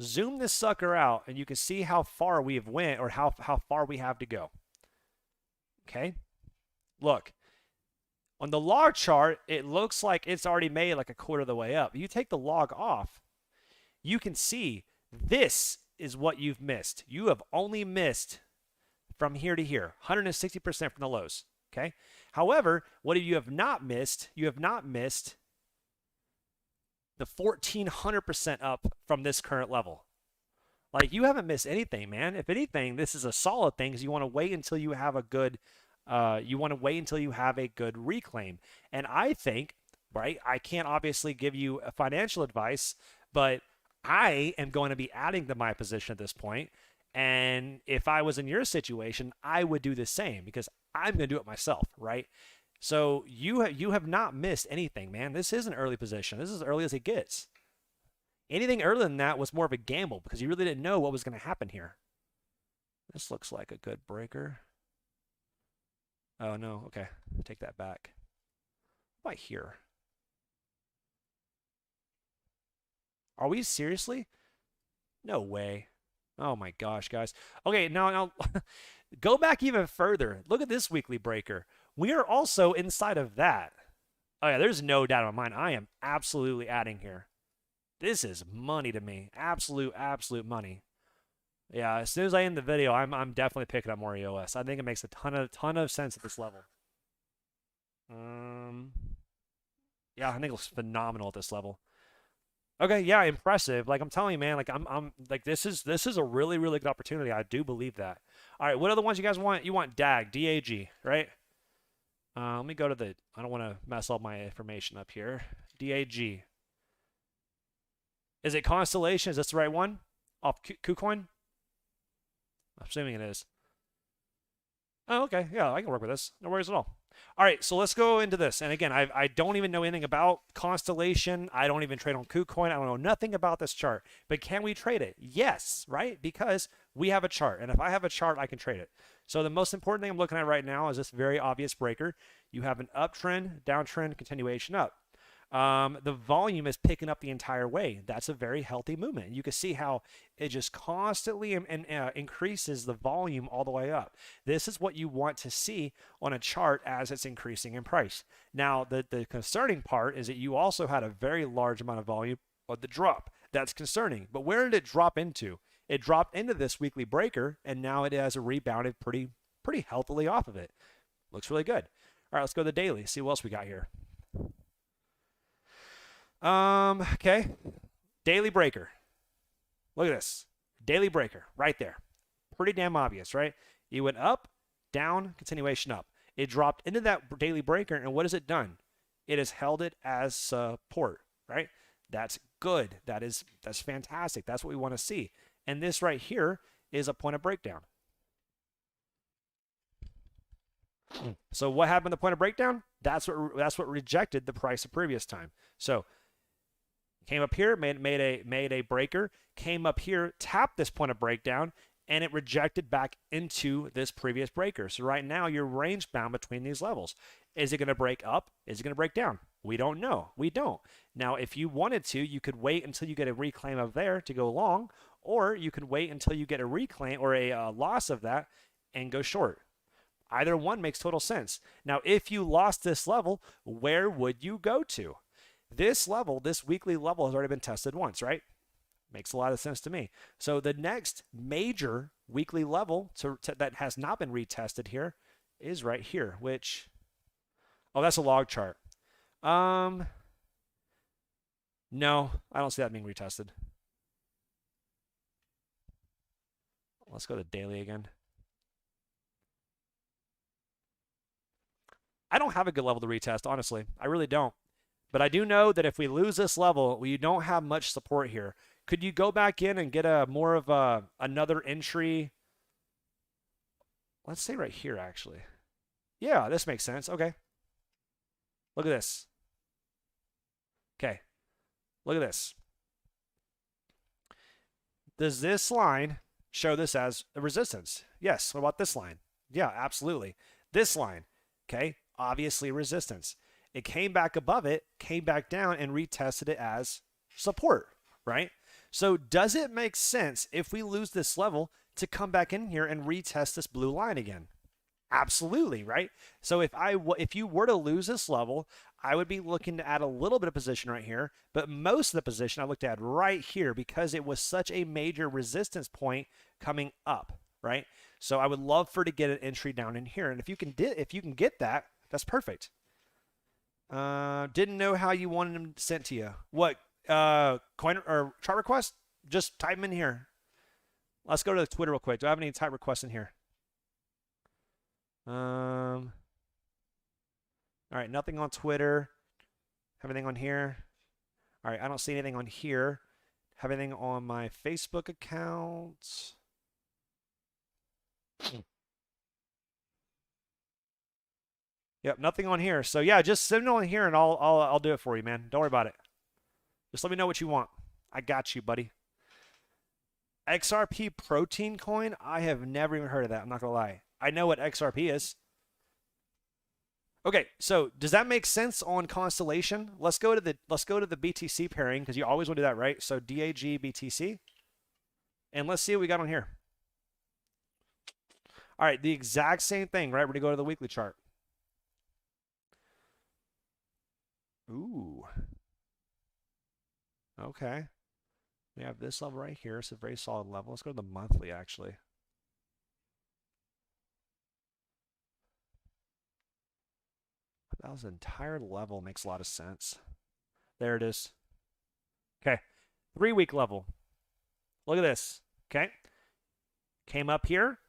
Zoom this sucker out, and you can see how far we have went or how far we have to go. Okay? Look. On the log chart, it looks like it's already made like a quarter of the way up. You take the log off, you can see this is what you've missed. You have only missed from here to here, 160% from the lows. Okay? However, what you have not missed, you have not missed the 1,400% up from this current level. Like, you haven't missed anything, man. If anything, this is a solid thing because you want to wait until you have a good reclaim. And I think, right, I can't obviously give you a financial advice, but I am going to be adding to my position at this point. And if I was in your situation, I would do the same because I'm going to do it myself, right? So you have not missed anything, man. This is an early position. This is as early as it gets. Anything earlier than that was more of a gamble because you really didn't know what was going to happen here. This looks like a good breaker. Oh, no. Okay. Take that back. What about here? Are we seriously? No way. Oh, my gosh, guys. Okay, now go back even further. Look at this weekly breaker. We are also inside of that. Oh, yeah, there's no doubt in my mind. I am absolutely adding here. This is money to me. Absolute money. Yeah, as soon as I end the video, I'm definitely picking up more EOS. I think it makes a ton of sense at this level. Yeah, I think it looks phenomenal at this level. Okay, yeah, impressive. Like, I'm telling you, man, like I'm like this is a really good opportunity. I do believe that. All right, what other ones you guys want? You want DAG, DAG, right? Let me go to the. I don't want to mess up my information up here. DAG. Is it Constellation? Is this the right one? Off KuCoin? I'm assuming it is. Oh, okay. Yeah, I can work with this. No worries at all. All right, so let's go into this. And again, I don't even know anything about Constellation. I don't even trade on KuCoin. I don't know nothing about this chart. But can we trade it? Yes, right? Because we have a chart. And if I have a chart, I can trade it. So the most important thing I'm looking at right now is this very obvious breaker. You have an uptrend, downtrend, continuation up. The volume is picking up the entire way. That's a very healthy movement. You can see how it just constantly increases the volume all the way up. This is what you want to see on a chart as it's increasing in price. Now, the concerning part is that you also had a very large amount of volume of the drop. That's concerning. But where did it drop into? It dropped into this weekly breaker, and now it has rebounded pretty healthily off of it. Looks really good. All right, let's go to the daily. See what else we got here. Okay. Daily breaker. Look at this. Daily breaker right there. Pretty damn obvious, right? You went up, down, continuation up. It dropped into that daily breaker, and what has it done? It has held it as support, right? That's good. That's fantastic. That's what we want to see. And this right here is a point of breakdown. So what happened at the point of breakdown? That's what rejected the price of previous time. So came up here, made a breaker, came up here, tapped this point of breakdown, and it rejected back into this previous breaker. So right now you're range bound between these levels. Is it going to break up? Is it going to break down? We don't know. We don't. Now, if you wanted to, you could wait until you get a reclaim of there to go long, or you could wait until you get a reclaim or a loss of that and go short. Either one makes total sense. Now, if you lost this level, where would you go to? This level, this weekly level has already been tested once, right? Makes a lot of sense to me. So the next major weekly level that has not been retested here is right here, which, oh, that's a log chart. No, I don't see that being retested. Let's go to daily again. I don't have a good level to retest, honestly. I really don't. But I do know that if we lose this level, we don't have much support here. Could you go back in and get a more of another entry? Let's say right here, actually. Yeah, this makes sense. Okay. Look at this. Okay. Look at this. Does this line show this as a resistance? Yes. What about this line? Yeah, absolutely. This line, okay, obviously resistance. It came back above it, came back down, and retested it as support, right? So does it make sense if we lose this level to come back in here and retest this blue line again? Absolutely, right? So if you were to lose this level, I would be looking to add a little bit of position right here, but most of the position I looked at right here because it was such a major resistance point coming up, right? So I would love for to get an entry down in here, and if you can get that, that's perfect. Didn't know how you wanted them sent to you. What coin or chart request? Just type them in here. Let's go to the Twitter real quick. Do I have any type requests in here? All right, nothing on Twitter. Have anything on here? All right, I don't see anything on here. Have anything on my Facebook account? Yep, nothing on here. So yeah, just send it on here and I'll do it for you, man. Don't worry about it. Just let me know what you want. I got you, buddy. XRP protein coin? I have never even heard of that. I'm not gonna lie. I know what XRP is. Okay, so does that make sense on Constellation? Let's go to the BTC pairing because you always want to do that, right? So DAG BTC, and let's see what we got on here. All right, the exact same thing, right? We're gonna go to the weekly chart. Ooh. Okay. We have this level right here. It's a very solid level. Let's go to the monthly, actually. That was an entire level. Makes a lot of sense. There it is. Okay. 3-week level. Look at this. Okay. Came up here.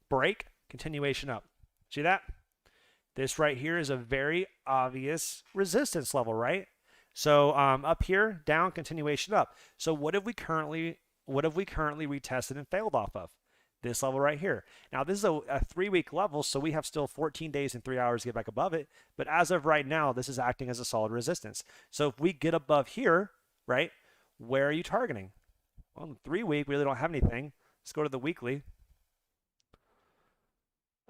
Break. Continuation up. See that? This right here is a very obvious resistance level, right? So up here, down, continuation up. So what have we currently retested and failed off of? This level right here. Now this is a 3-week level, so we have still 14 days and 3 hours to get back above it. But as of right now, this is acting as a solid resistance. So if we get above here, right, where are you targeting? Well, in 3-week, we really don't have anything. Let's go to the weekly.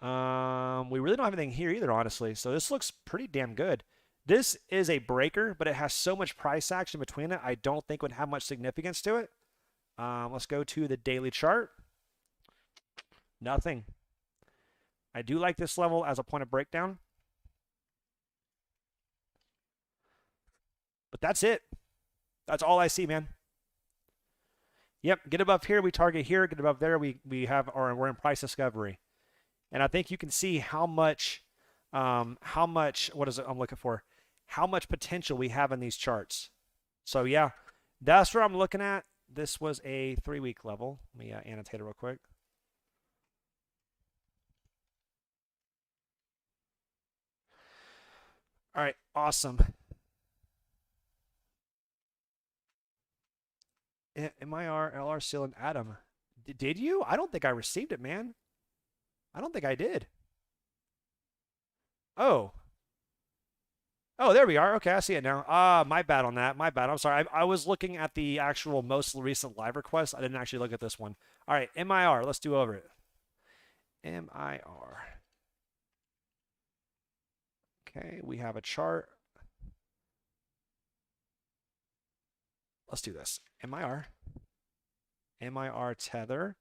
We really don't have anything here either, honestly. So this looks pretty damn good. This is a breaker, but it has so much price action between it, I don't think would have much significance to it. Let's go to the daily chart. Nothing. I do like this level as a point of breakdown. But that's it. That's all I see, man. Yep, get above here, we target here. Get above there, we're in price discovery. And I think you can see how much, what is it I'm looking for? How much potential we have in these charts. So yeah, that's what I'm looking at. This was a 3-week level. Let me annotate it real quick. All right, awesome. MIR, LR, Seal, and Adam. Did you? I don't think I received it, man. I don't think I did. Oh. Oh, there we are. Okay, I see it now. My bad on that. My bad. I'm sorry. I was looking at the actual most recent live request. I didn't actually look at this one. All right, MIR. Let's do over it. MIR. Okay, we have a chart. Let's do this. MIR. MIR tether.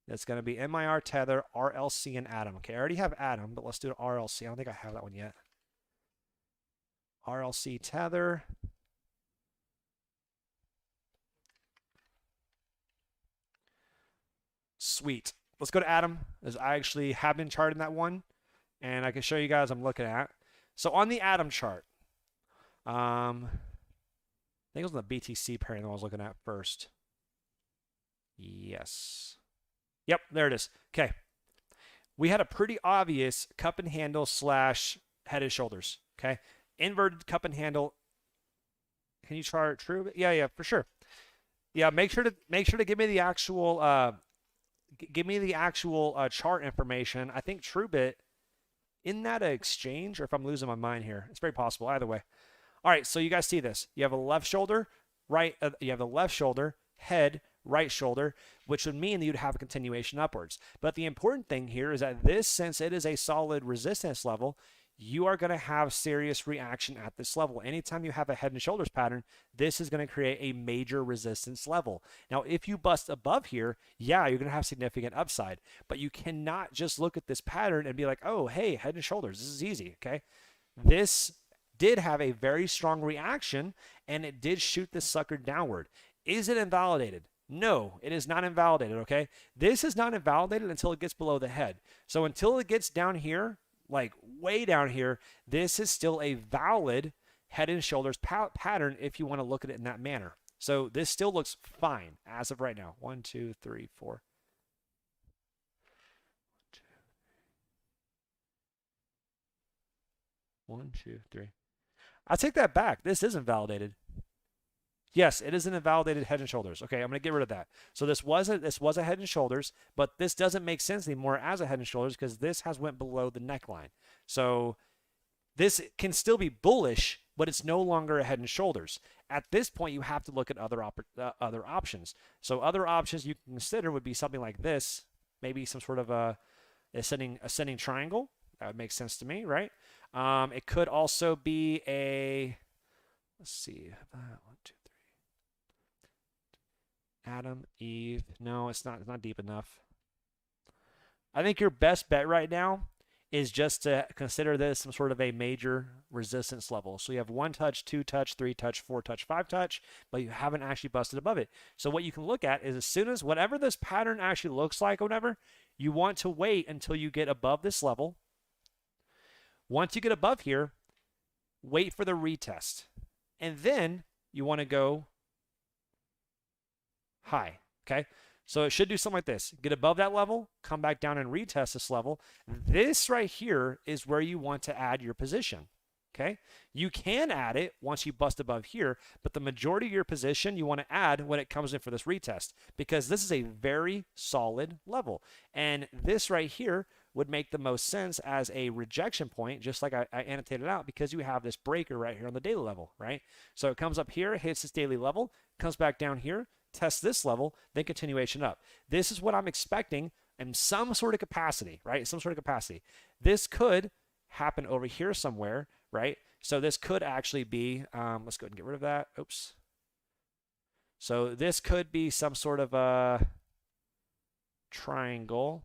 That's going to be MIR tether, RLC, and Atom. Okay, I already have Atom, but let's do an RLC. I don't think I have that one yet. RLC tether. Sweet. Let's go to Atom, as I actually have been charting that one, and I can show you guys I'm looking at. So on the Atom chart, I think it was on the BTC pairing that I was looking at first. Yes. Yep, there it is. Okay. We had a pretty obvious cup and handle slash head and shoulders. Okay. Inverted cup and handle. Can you chart true? Yeah, for sure. Yeah, make sure to give me the actual chart information. I think TrueBit in that exchange, or if I'm losing my mind here, it's very possible. Either way. All right, so you guys see this. You have a left shoulder, right. You have the left shoulder, head, right shoulder, which would mean that you'd have a continuation upwards. But the important thing here is that this, since it is a solid resistance level, you are going to have serious reaction at this level. Anytime you have a head and shoulders pattern, this is going to create a major resistance level. Now, if you bust above here, yeah, you're going to have significant upside, but you cannot just look at this pattern and be like, oh, hey, head and shoulders, this is easy, okay? This did have a very strong reaction, and it did shoot this sucker downward. Is it invalidated? No, it is not invalidated, okay? This is not invalidated until it gets below the head. So until it gets down here, like way down here, this is still a valid head and shoulders pattern if you want to look at it in that manner. So this still looks fine as of right now. 1, 2, 3, 4. 1, 2, 3. I take that back. This isn't validated. Yes, it is an invalidated head and shoulders. Okay, I'm going to get rid of that. So this was a head and shoulders, but this doesn't make sense anymore as a head and shoulders because this has went below the neckline. So this can still be bullish, but it's no longer a head and shoulders. At this point, you have to look at other options. So other options you can consider would be something like this, maybe some sort of a ascending triangle. That would make sense to me, right? It could also be a, let's see, 1, 2, 3. Adam, Eve. No, it's not deep enough. I think your best bet right now is just to consider this some sort of a major resistance level. So you have 1 touch, 2 touch, 3 touch, 4 touch, 5 touch, but you haven't actually busted above it. So what you can look at is as soon as whatever this pattern actually looks like or whatever, you want to wait until you get above this level. Once you get above here, wait for the retest. And then you want to go high, okay? So it should do something like this. Get above that level, come back down and retest this level. This right here is where you want to add your position, okay? You can add it once you bust above here, but the majority of your position you want to add when it comes in for this retest because this is a very solid level. And this right here would make the most sense as a rejection point, just like I annotated out, because you have this breaker right here on the daily level, right? So it comes up here, hits this daily level, comes back down here, test this level, then continuation up. This is what I'm expecting in some sort of capacity, right? Some sort of capacity. This could happen over here somewhere, right? So this could actually be, let's go ahead and get rid of that. Oops. So this could be some sort of a triangle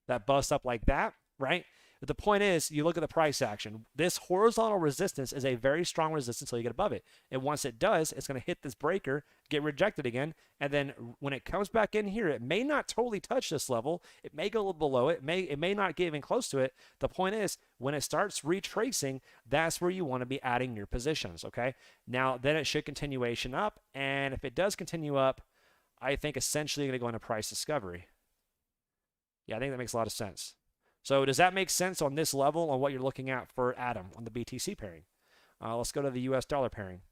that busts up like that, right? But the point is, you look at the price action. This horizontal resistance is a very strong resistance until you get above it. And once it does, it's going to hit this breaker, get rejected again, and then when it comes back in here, it may not totally touch this level. It may go a little below it. It may not get even close to it. The point is, when it starts retracing, that's where you want to be adding your positions, okay? Now, then it should continuation up, and if it does continue up, I think essentially you're going to go into price discovery. Yeah, I think that makes a lot of sense. So does that make sense on this level on what you're looking at for Atom on the BTC pairing? Let's go to the US dollar pairing.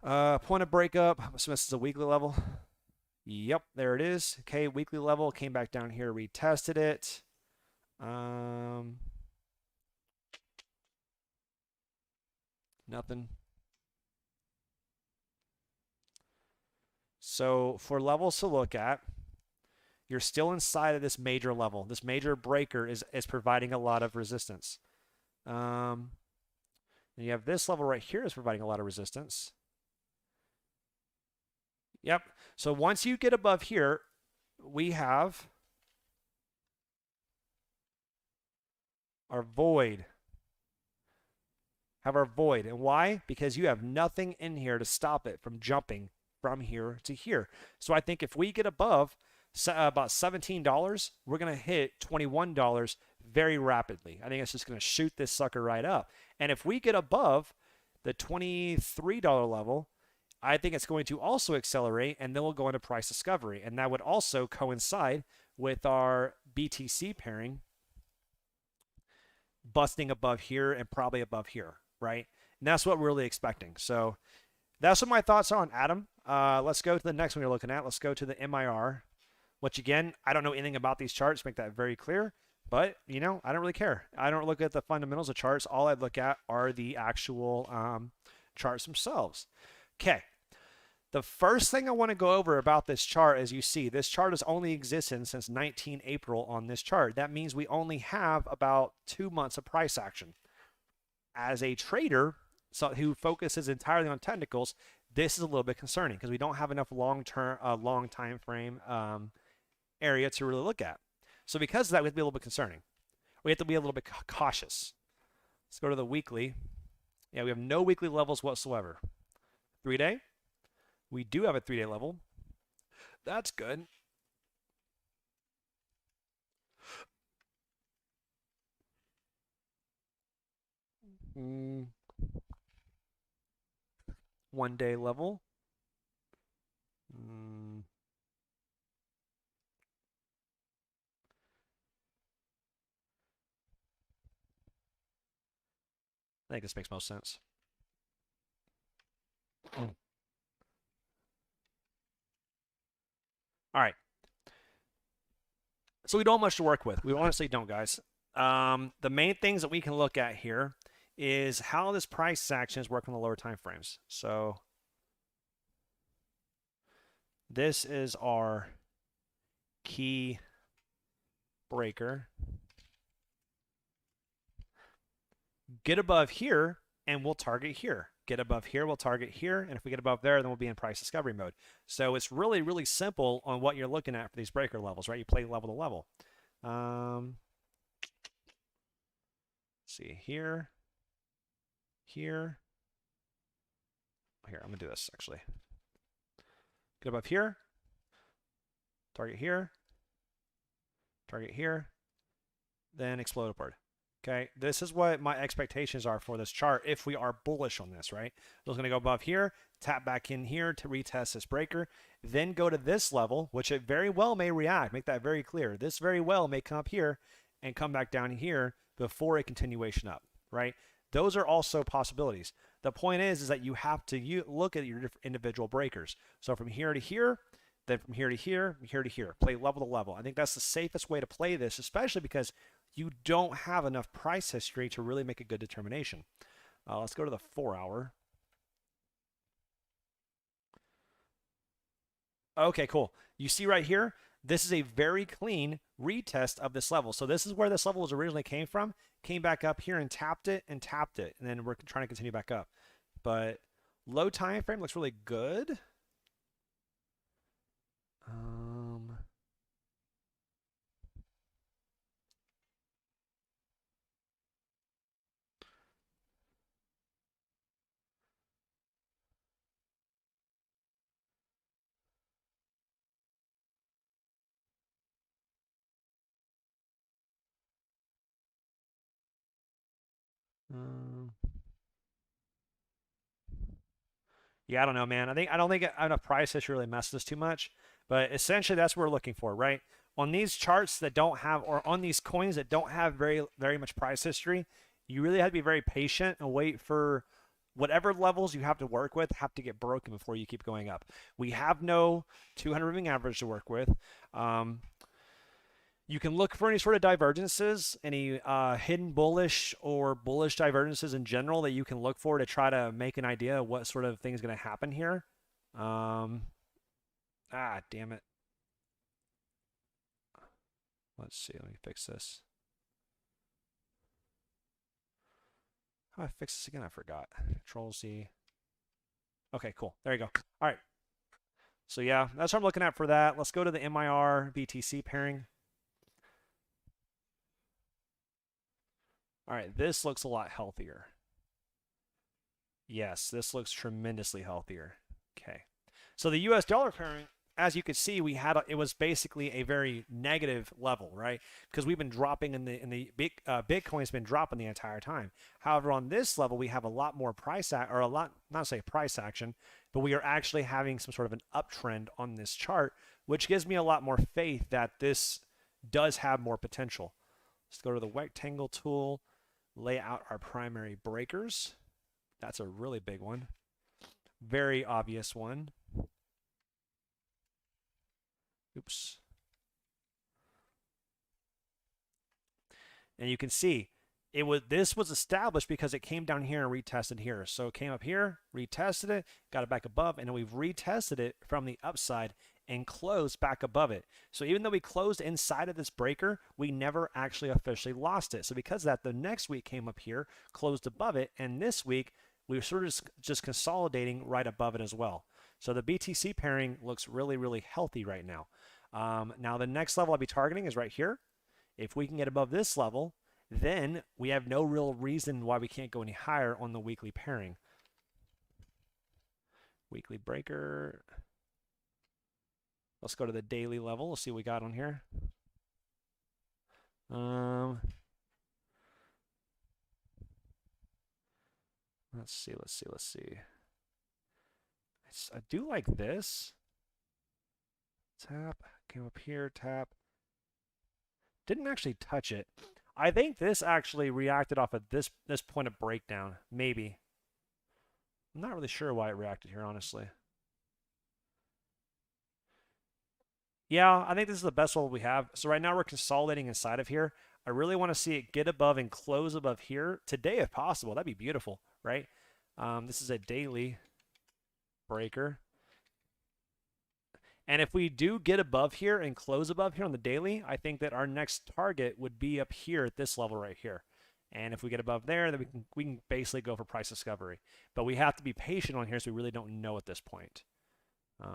Point of breakup, I'm assuming this is a weekly level. Yep, there it is. Okay, weekly level, came back down here, retested it. Nothing. So for levels to look at, you're still inside of this major level. This major breaker is providing a lot of resistance. And you have this level right here is providing a lot of resistance. Yep. So once you get above here, we have our void. Have our void. And why? Because you have nothing in here to stop it from jumping from here to here. So I think if we get above about $17, we're going to hit $21 very rapidly. I think it's just going to shoot this sucker right up. And if we get above the $23 level, I think it's going to also accelerate, and then we'll go into price discovery. And that would also coincide with our BTC pairing busting above here and probably above here, right? And that's what we're really expecting. So that's what my thoughts are on Atom. Let's go to the next one you're looking at. Let's go to the MIR, which again, I don't know anything about these charts, make that very clear. But, you know, I don't really care. I don't look at the fundamentals of charts. All I look at are the actual charts themselves. Okay. The first thing I want to go over about this chart, as you see, this chart has only existed since 19 April on this chart. That means we only have about 2 months of price action. As a trader who focuses entirely on technicals, this is a little bit concerning because we don't have enough long time frame area to really look at. So because of that, we have to be a little bit concerning. We have to be a little bit cautious. Let's go to the weekly. Yeah, we have no weekly levels whatsoever. 3-day. We do have a 3-day level. That's good. Mm. 1-day level. I think this makes most sense. All right. So we don't have much to work with. We honestly don't, guys. The main things that we can look at here is how this price action is working on the lower time frames. So this is our key breaker. Get above here and we'll target here. Get above here, we'll target here. And if we get above there, then we'll be in price discovery mode. So it's really, really simple on what you're looking at for these breaker levels, right? You play level to level. Let's see, here. Here, I'm going to do this actually. Get above here, target here, then explode upward. Okay, this is what my expectations are for this chart if we are bullish on this, right? So it's going to go above here, tap back in here to retest this breaker, then go to this level, which it very well may react. Make that very clear. This very well may come up here and come back down here before a continuation up, right? Those are also possibilities. The point is that you have to look at your individual breakers. So from here to here, then from here to here, from here to here. Play level to level. I think that's the safest way to play this, especially because you don't have enough price history to really make a good determination. Let's go to the 4-hour. Okay, cool. You see right here, this is a very clean retest of this level. So this is where this level was originally came from. Came back up here and tapped it, and then we're trying to continue back up. But low time frame looks really good. Yeah, I don't know, man. I don't think enough price history really messes us too much. But essentially, that's what we're looking for, right? On these charts that don't have, or on these coins that don't have very much price history, you really have to be very patient and wait for whatever levels you have to work with have to get broken before you keep going up. We have no 200 moving average to work with. You can look for any sort of divergences, any hidden bullish or bullish divergences in general that you can look for to try to make an idea of what sort of thing is going to happen here. Damn it. Let's see. Let me fix this. How do I fix this again? I forgot. Control Z. Okay, cool. There you go. All right. So yeah, that's what I'm looking at for that. Let's go to the MIR BTC pairing. All right, this looks a lot healthier. Yes, this looks tremendously healthier. Okay. So the US dollar pairing, as you can see, it was basically a very negative level, right? Because we've been dropping Bitcoin's been dropping the entire time. However, on this level, we have a lot more not say price action, but we are actually having some sort of an uptrend on this chart, which gives me a lot more faith that this does have more potential. Let's go to the rectangle tool, lay out our primary breakers. That's a really big one. Very obvious one. Oops. And you can see this was established because it came down here and retested here. So it came up here, retested it, got it back above, and then we've retested it from the upside and closed back above it. So even though we closed inside of this breaker, we never actually officially lost it. So because of that, the next week came up here, closed above it, and this week we were sort of just consolidating right above it as well. So the BTC pairing looks really, really healthy right now. Now the next level I'll be targeting is right here. If we can get above this level, then we have no real reason why we can't go any higher on the weekly pairing. Weekly breaker. Let's go to the daily level. Let's see what we got on here. Let's see. I do like this. Tap, came up here, tap. Didn't actually touch it. I think this actually reacted off of this point of breakdown, maybe. I'm not really sure why it reacted here, honestly. Yeah, I think this is the best level we have. So right now we're consolidating inside of here. I really want to see it get above and close above here today if possible. That'd be beautiful, right? This is a daily breaker. And if we do get above here and close above here on the daily, I think that our next target would be up here at this level right here. And if we get above there, then we can basically go for price discovery. But we have to be patient on here, so we really don't know at this point. Let's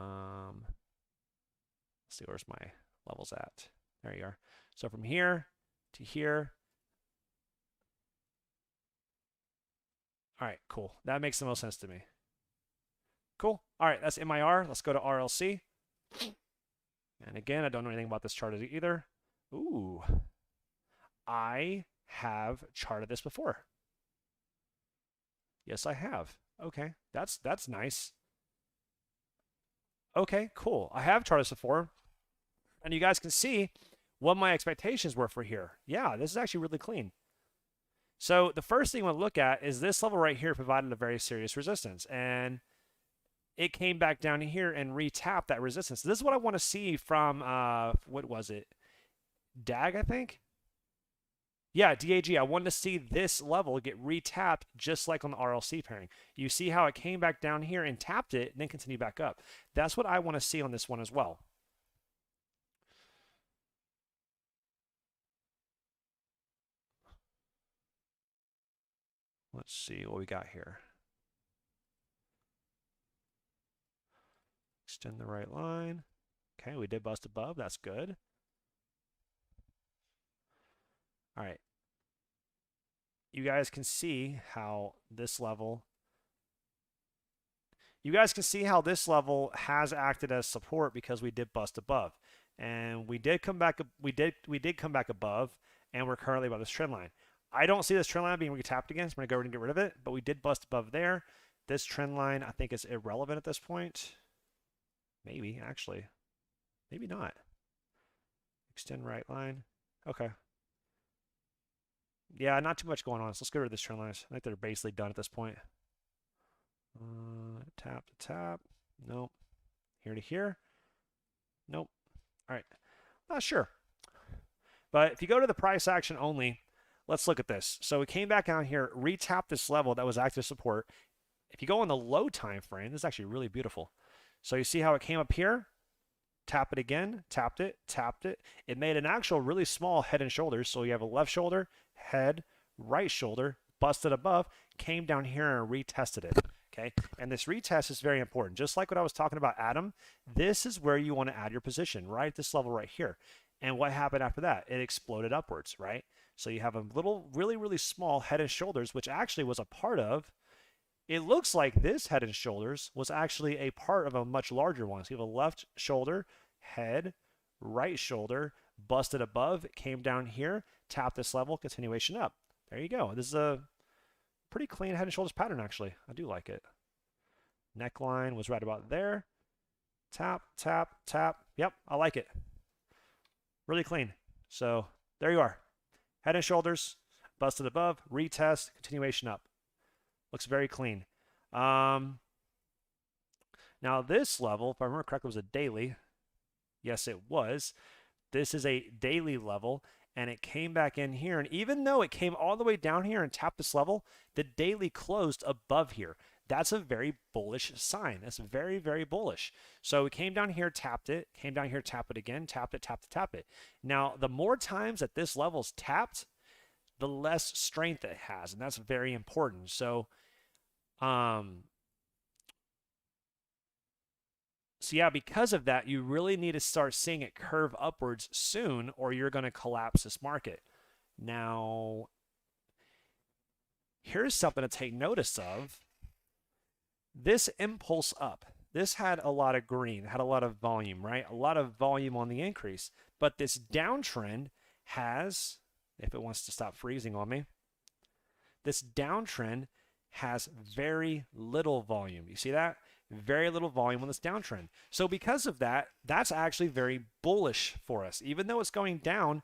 see, where's my levels at? There you are. So from here to here. All right, cool. That makes the most sense to me. Cool. All right, that's MIR. Let's go to RLC. And again, I don't know anything about this chart either. Ooh. I have charted this before. Yes, I have. Okay, that's nice. Okay, cool. I have charted this before. And you guys can see what my expectations were for here. Yeah, this is actually really clean. So the first thing we'll look at is this level right here provided a very serious resistance. And it came back down here and retapped that resistance. This is what I want to see from, what was it? DAG, I think? Yeah, DAG. I wanted to see this level get retapped just like on the RLC pairing. You see how it came back down here and tapped it and then continued back up. That's what I want to see on this one as well. Let's see what we got here. Extend the right line. Okay, we did bust above. That's good. All right. You guys can see how this level has acted as support because we did bust above. And we did come back above, and we're currently above this trend line. I don't see this trend line being retapped again, so I'm going to go ahead and get rid of it, but we did bust above there. This trend line, I think, is irrelevant at this point. Maybe, actually. Maybe not. Extend right line. Okay. Yeah, not too much going on. So let's get rid of this trend lines. I think they're basically done at this point. Tap to tap. Nope. Here to here. Nope. All right. Not sure. But if you go to the price action only, let's look at this. So we came back down here, retapped this level that was active support. If you go on the low time frame, this is actually really beautiful. So you see how it came up here, tap it again, tapped it, tapped it. It made an actual really small head and shoulders. So you have a left shoulder, head, right shoulder, busted above, came down here and retested it. Okay, and this retest is very important. Just like what I was talking about, Adam, this is where you want to add your position, right at this level right here. And what happened after that? It exploded upwards, right? So you have a little, really, really small head and shoulders, which actually was a part of, it looks like this head and shoulders was actually a part of a much larger one. So you have a left shoulder, head, right shoulder, busted above, came down here, tapped this level, continuation up. There you go. This is a pretty clean head and shoulders pattern, actually. I do like it. Neckline was right about there. Tap, tap, tap. Yep, I like it. Really clean. So there you are. Head and shoulders, busted above, retest, continuation up. Looks very clean. Now this level, if I remember correctly, was a daily. Yes, it was. This is a daily level, and it came back in here. And even though it came all the way down here and tapped this level, the daily closed above here. That's a very bullish sign. That's very, very bullish. So it came down here, tapped it, came down here, tap it again, tapped it, tapped it, tapped it. Now, the more times that this level's tapped, the less strength it has, and that's very important. So, yeah, because of that, you really need to start seeing it curve upwards soon, or you're going to collapse this market. Now, here's something to take notice of. This impulse up, this had a lot of green, had a lot of volume, right? A lot of volume on the increase. But this downtrend has, if it wants to stop freezing on me, this downtrend has very little volume. You see that? Very little volume on this downtrend. So because of that, that's actually very bullish for us. Even though it's going down,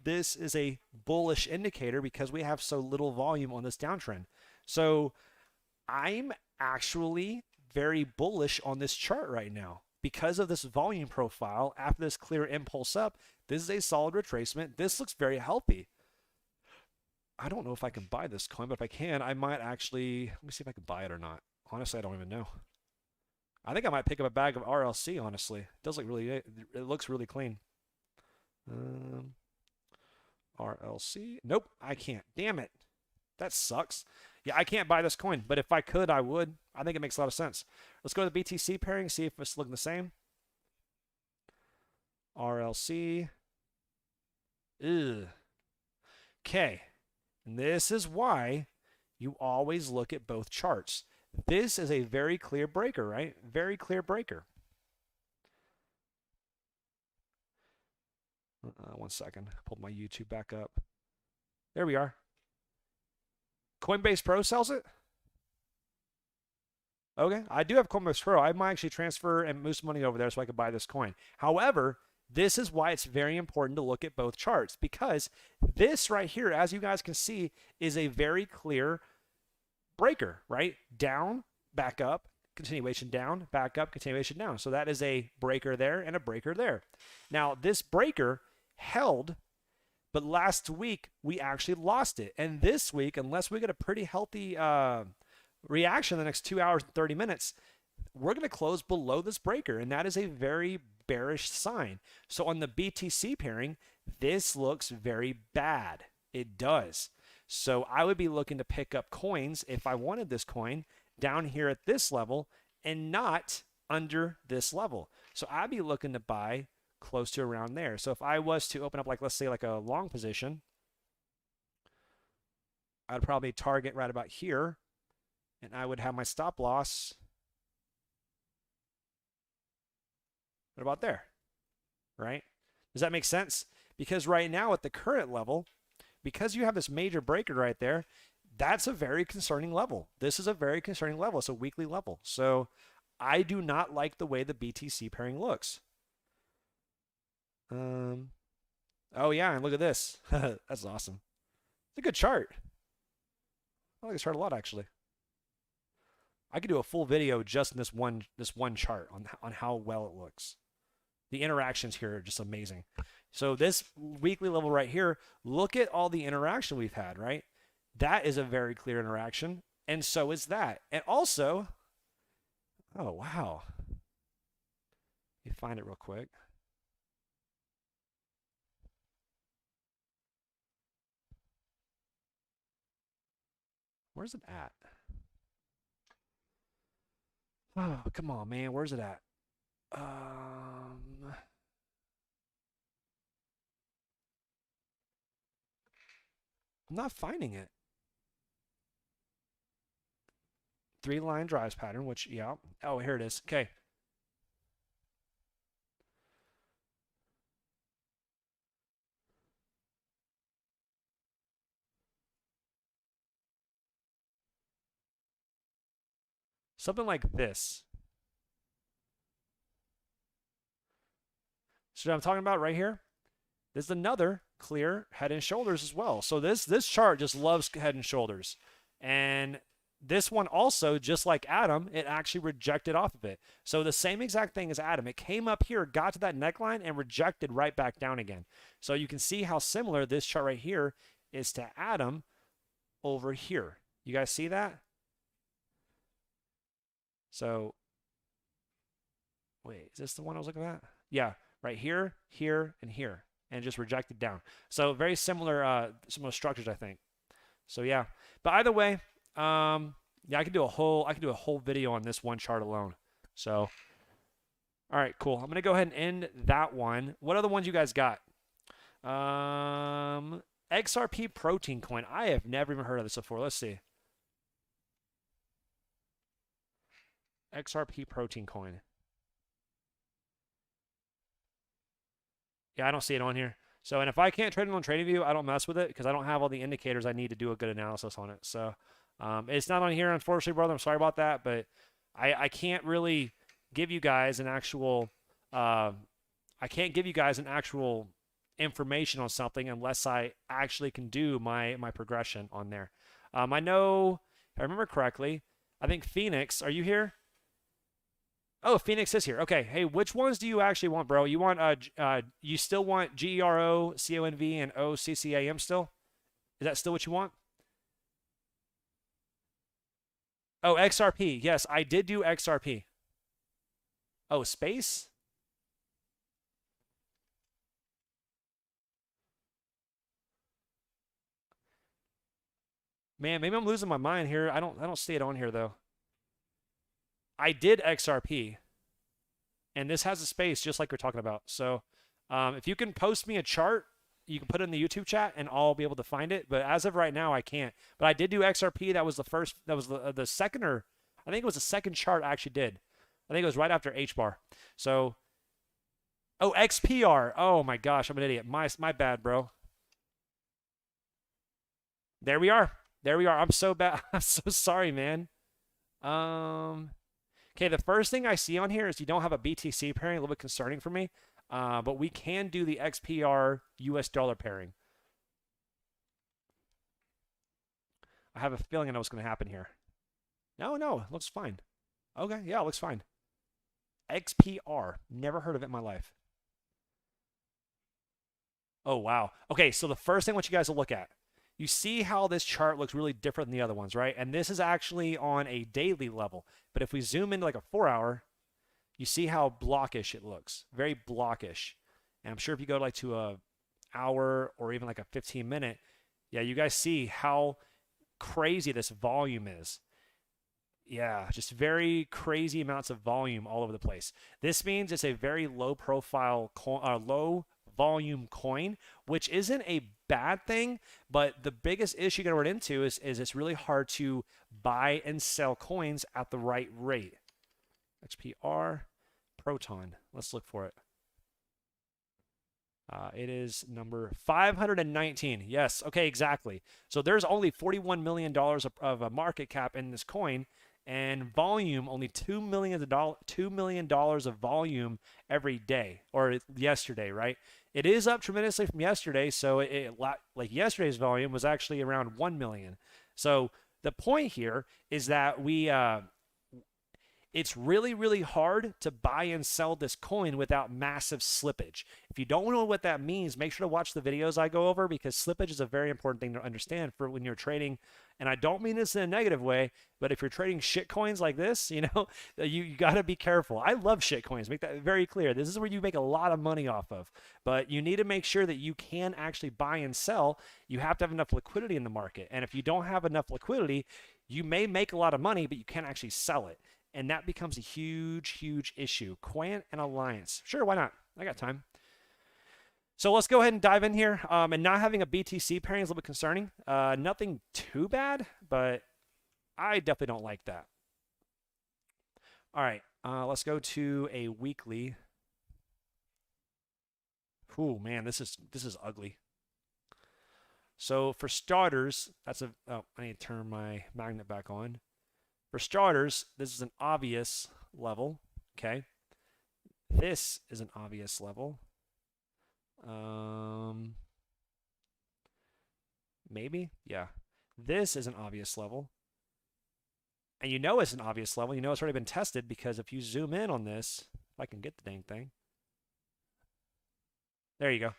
this is a bullish indicator because we have so little volume on this downtrend. So I'm actually very bullish on this chart right now because of this volume profile. After this clear impulse up, this is a solid retracement. This looks very healthy. I don't know if I can buy this coin, but if I can, I might actually, let me see if I can buy it or not. Honestly, I don't even know. I think I might pick up a bag of RLC, honestly. It does look really, it looks really clean. RLC, nope, I can't. Damn it. That sucks. Yeah, I can't buy this coin, but if I could, I would. I think it makes a lot of sense. Let's go to the BTC pairing, see if it's looking the same. RLC. Ugh. Okay. And this is why you always look at both charts. This is a very clear breaker, right? Very clear breaker. One second. Pull my YouTube back up. There we are. Coinbase Pro sells it? Okay, I do have Coinbase Pro. I might actually transfer and move some money over there so I can buy this coin. However, this is why it's very important to look at both charts, because this right here, as you guys can see, is a very clear breaker, right? Down, back up, continuation down, back up, continuation down. So that is a breaker there and a breaker there. Now, this breaker held, but last week we actually lost it. And this week, unless we get a pretty healthy reaction in the next 2 hours and 30 minutes, we're going to close below this breaker, and that is a very bearish sign. So on the BTC pairing, this looks very bad. It does. So I would be looking to pick up coins if I wanted this coin down here at this level and not under this level. So I'd be looking to buy close to around there. So if I was to open up, like, let's say like a long position, I'd probably target right about here, and I would have my stop loss right about there, right? Does that make sense? Because right now at the current level, because you have this major breaker right there, that's a very concerning level. This is a very concerning level. It's a weekly level. So I do not like the way the BTC pairing looks. Oh yeah, and look at this. That's awesome. It's a good chart. I like this chart a lot, actually. I could do a full video just in this one chart on how well it looks. The interactions here are just amazing. So this weekly level right here, look at all the interaction we've had, right? That is a very clear interaction. And so is that. And also, oh, wow. Let me find it real quick. Where's it at? Oh, come on, man. Where's it at? I'm not finding it. 3-line drives pattern, which, yeah. Oh, here it is. Okay. Something like this. So what I'm talking about right here, there's another clear head and shoulders as well. So this chart just loves head and shoulders. And this one also, just like Adam, it actually rejected off of it. So the same exact thing as Adam. It came up here, got to that neckline, and rejected right back down again. So you can see how similar this chart right here is to Adam over here. You guys see that? So, wait, is this the one I was looking at? Yeah, right here, here, and here, and just rejected down. So very similar structures, I think. So yeah, but either way, yeah, I could do a whole video on this one chart alone. So, all right, cool. I'm gonna go ahead and end that one. What other ones you guys got? XRP protein coin. I have never even heard of this before. Let's see. XRP protein coin. Yeah, I don't see it on here. So, and if I can't trade it on TradingView, I don't mess with it because I don't have all the indicators I need to do a good analysis on it. So, it's not on here, unfortunately, brother. I'm sorry about that, but I can't really give you guys an actual information on something unless I actually can do my progression on there. I know, if I remember correctly, I think Phoenix, are you here? Oh, Phoenix is here. Okay. Hey, which ones do you actually want, bro? You want you still want GERO, CONV, and OCCAM still? Is that still what you want? Oh, XRP. Yes, I did do XRP. Oh, space? Man, maybe I'm losing my mind here. I don't see it on here though. I did XRP, and this has a space just like we're talking about. So if you can post me a chart, you can put it in the YouTube chat, and I'll be able to find it. But as of right now, I can't. But I did do XRP. That was the first. That was the second, or I think it was the second chart I actually did. I think it was right after H bar. So, oh, XPR. Oh my gosh, I'm an idiot. My bad, bro. There we are. There we are. I'm so bad. I'm so sorry, man. Okay, the first thing I see on here is you don't have a BTC pairing, a little bit concerning for me. But we can do the XPR US dollar pairing. I have a feeling I know what's going to happen here. No, it looks fine. Okay, yeah, it looks fine. XPR. Never heard of it in my life. Oh, wow. Okay, so the first thing I want you guys to look at. You see how this chart looks really different than the other ones, right? And this is actually on a daily level. But if we zoom into like a 4-hour, you see how blockish it looks. Very blockish. And I'm sure if you go like to a hour or even like a 15-minute, yeah, you guys see how crazy this volume is. Yeah, just very crazy amounts of volume all over the place. This means it's a very low profile, low volume coin, which isn't a bad thing, but the biggest issue you're going to run into is it's really hard to buy and sell coins at the right rate. XPR Proton. Let's look for it. It is number 519. Yes, okay, exactly. So there's only $41 million of a market cap in this coin, and volume only $2 million of volume every day, or yesterday, right? It is up tremendously from yesterday, so like yesterday's volume was actually around 1 million. So the point here is that It's really, really hard to buy and sell this coin without massive slippage. If you don't know what that means, make sure to watch the videos I go over, because slippage is a very important thing to understand for when you're trading. And I don't mean this in a negative way, but if you're trading shit coins like this, you know, you got to be careful. I love shit coins. Make that very clear. This is where you make a lot of money off of. But you need to make sure that you can actually buy and sell. You have to have enough liquidity in the market. And if you don't have enough liquidity, you may make a lot of money, but you can't actually sell it. And that becomes a huge, huge issue. Quant and Alliance. Sure, why not? I got time. So let's go ahead and dive in here. And not having a BTC pairing is a little bit concerning. Nothing too bad, but I definitely don't like that. All right, let's go to a weekly. Ooh, man, this is ugly. So for starters, that's a. Oh, I need to turn my magnet back on. For starters, this is an obvious level, okay? This is an obvious level. Maybe, yeah. This is an obvious level. And you know it's an obvious level. You know it's already been tested, because if you zoom in on this, if I can get the dang thing. There you go.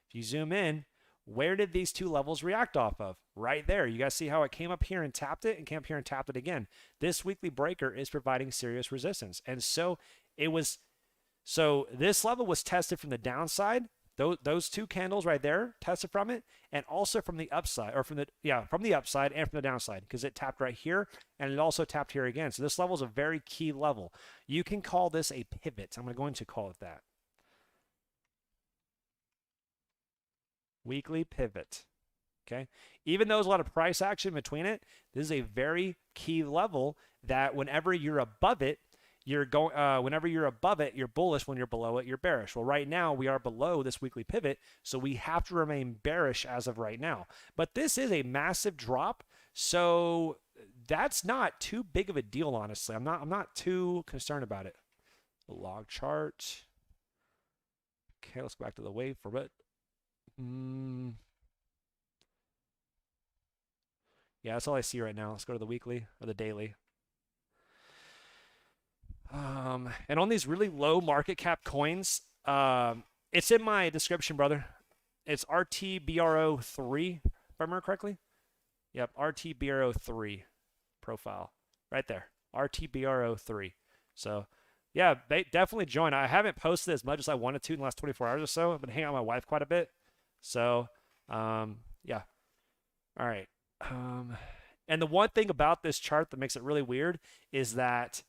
If you zoom in, where did these two levels react off of? Right there. You guys see how it came up here and tapped it, and came up here and tapped it again. This weekly breaker is providing serious resistance. And so it was, so this level was tested from the downside. Those two candles right there tested from it, and also from the upside, or from the upside and from the downside, because it tapped right here and it also tapped here again. So this level is a very key level. You can call this a pivot. I'm going to call it that. Weekly pivot. Okay, even though there's a lot of price action between it, this is a very key level that whenever you're above it, you're going. Whenever you're above it, you're bullish. When you're below it, you're bearish. Well, right now we are below this weekly pivot, so we have to remain bearish as of right now. But this is a massive drop, so that's not too big of a deal, honestly. I'm not too concerned about it. The log chart. Okay, let's go back to the wave for a bit. Yeah, that's all I see right now. Let's go to the weekly or the daily. And on these really low market cap coins, it's in my description, brother. It's RTBro 3, if I remember correctly. Yep, RTBro 3 profile right there. RTBro 3. So yeah, definitely join. I haven't posted as much as I wanted to in the last 24 hours or so. I've been hanging out with my wife quite a bit. So, yeah. All right. And the one thing about this chart that makes it really weird is that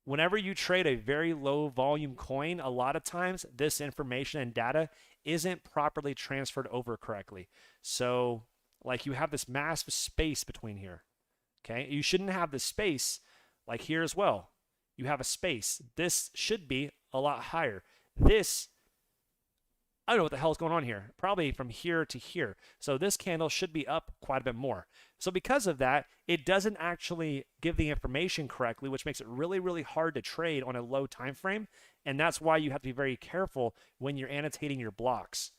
whenever you trade a very low volume coin, a lot of times this information and data isn't properly transferred over correctly. So, like, you have this massive space between here. Okay? You shouldn't have this space like here as well. You have a space. This should be a lot higher. This, I don't know what the hell is going on here. Probably from here to here. So this candle should be up quite a bit more. So because of that, it doesn't actually give the information correctly, which makes it really, really hard to trade on a low time frame. And that's why you have to be very careful when you're annotating your blocks.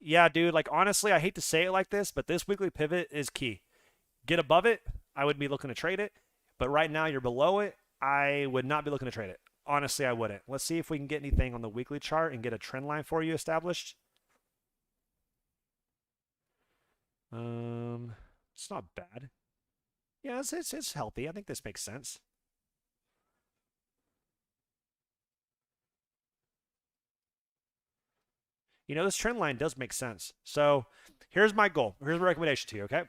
Yeah, dude, like, honestly, I hate to say it like this, but this weekly pivot is key. Get above it, I would be looking to trade it. But right now you're below it, I would not be looking to trade it. Honestly, I wouldn't. Let's see if we can get anything on the weekly chart and get a trend line for you established. It's not bad. Yeah, it's healthy. I think this makes sense. You know, this trend line does make sense. So here's my goal. Here's my recommendation to you, okay?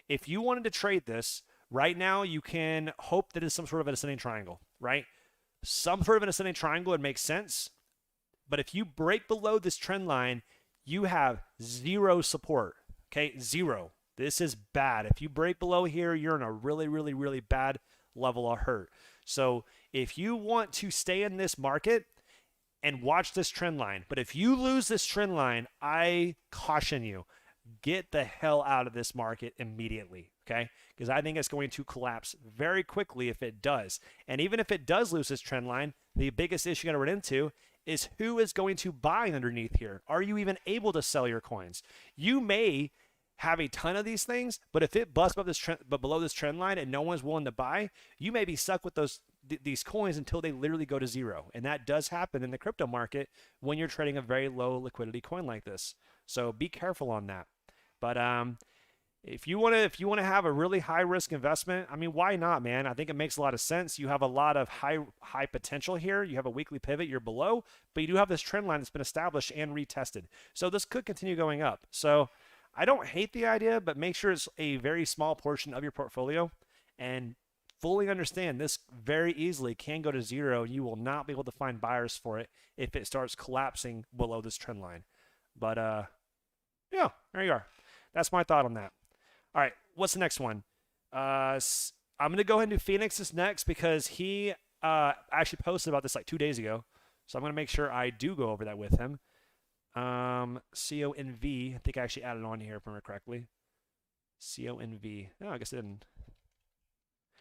If you wanted to trade this, right now you can hope that it's some sort of an ascending triangle, right? Some sort of an ascending triangle would make sense. But if you break below this trend line, you have zero support, okay? Zero. This is bad. If you break below here, you're in a really, really, really bad level of hurt. So if you want to stay in this market and watch this trend line, but if you lose this trend line, I caution you, get the hell out of this market immediately, okay? Because I think it's going to collapse very quickly if it does. And even if it does lose this trend line, the biggest issue you're going to run into is who is going to buy underneath here. Are you even able to sell your coins? You may have a ton of these things, but if it busts above this trend, but below this trend line and no one's willing to buy, you may be stuck with these coins until they literally go to zero. And that does happen in the crypto market when you're trading a very low liquidity coin like this. So be careful on that. But if you want to have a really high risk investment, I mean, why not, man? I think it makes a lot of sense. You have a lot of high potential here. You have a weekly pivot, you're below, but you do have this trend line that's been established and retested. So this could continue going up. So I don't hate the idea, but make sure it's a very small portion of your portfolio, and fully understand this very easily can go to zero. You will not be able to find buyers for it if it starts collapsing below this trend line. But yeah, there you are. That's my thought on that. All right, what's the next one? I'm going to go ahead and do Phoenix's next because he actually posted about this like 2 days ago. So I'm going to make sure I do go over that with him. CONV, I think I actually added on here if I remember correctly. CONV. No, I guess I didn't.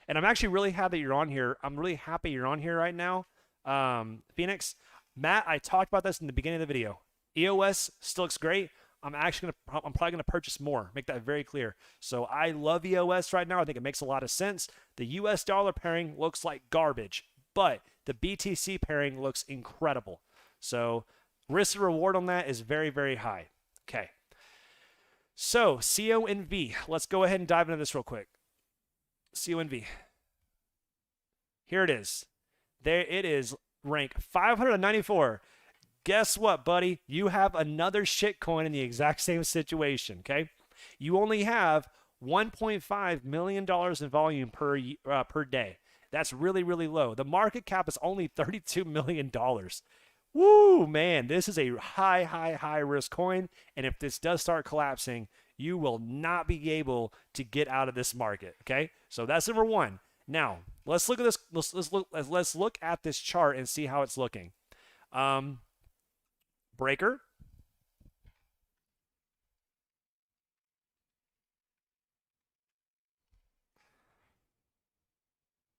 And I'm actually really happy you're on here. I'm really happy you're on here right now. Phoenix, Matt, I talked about this in the beginning of the video. EOS still looks great. I'm probably gonna purchase more. Make that very clear. So I love EOS right now. I think it makes a lot of sense. The US dollar pairing looks like garbage, but the BTC pairing looks incredible. So risk and reward on that is very, very high. Okay. So CONV. Let's go ahead and dive into this real quick. CONV. Here it is. There it is, rank 594. Guess what, buddy? You have another shitcoin in the exact same situation, okay? You only have $1.5 million in volume per day. That's really, really low. The market cap is only $32 million. Woo, man, this is a high risk coin, and if this does start collapsing, you will not be able to get out of this market, okay? So that's number one. Now, let's look at this. Let's look at this chart and see how it's looking. Breaker.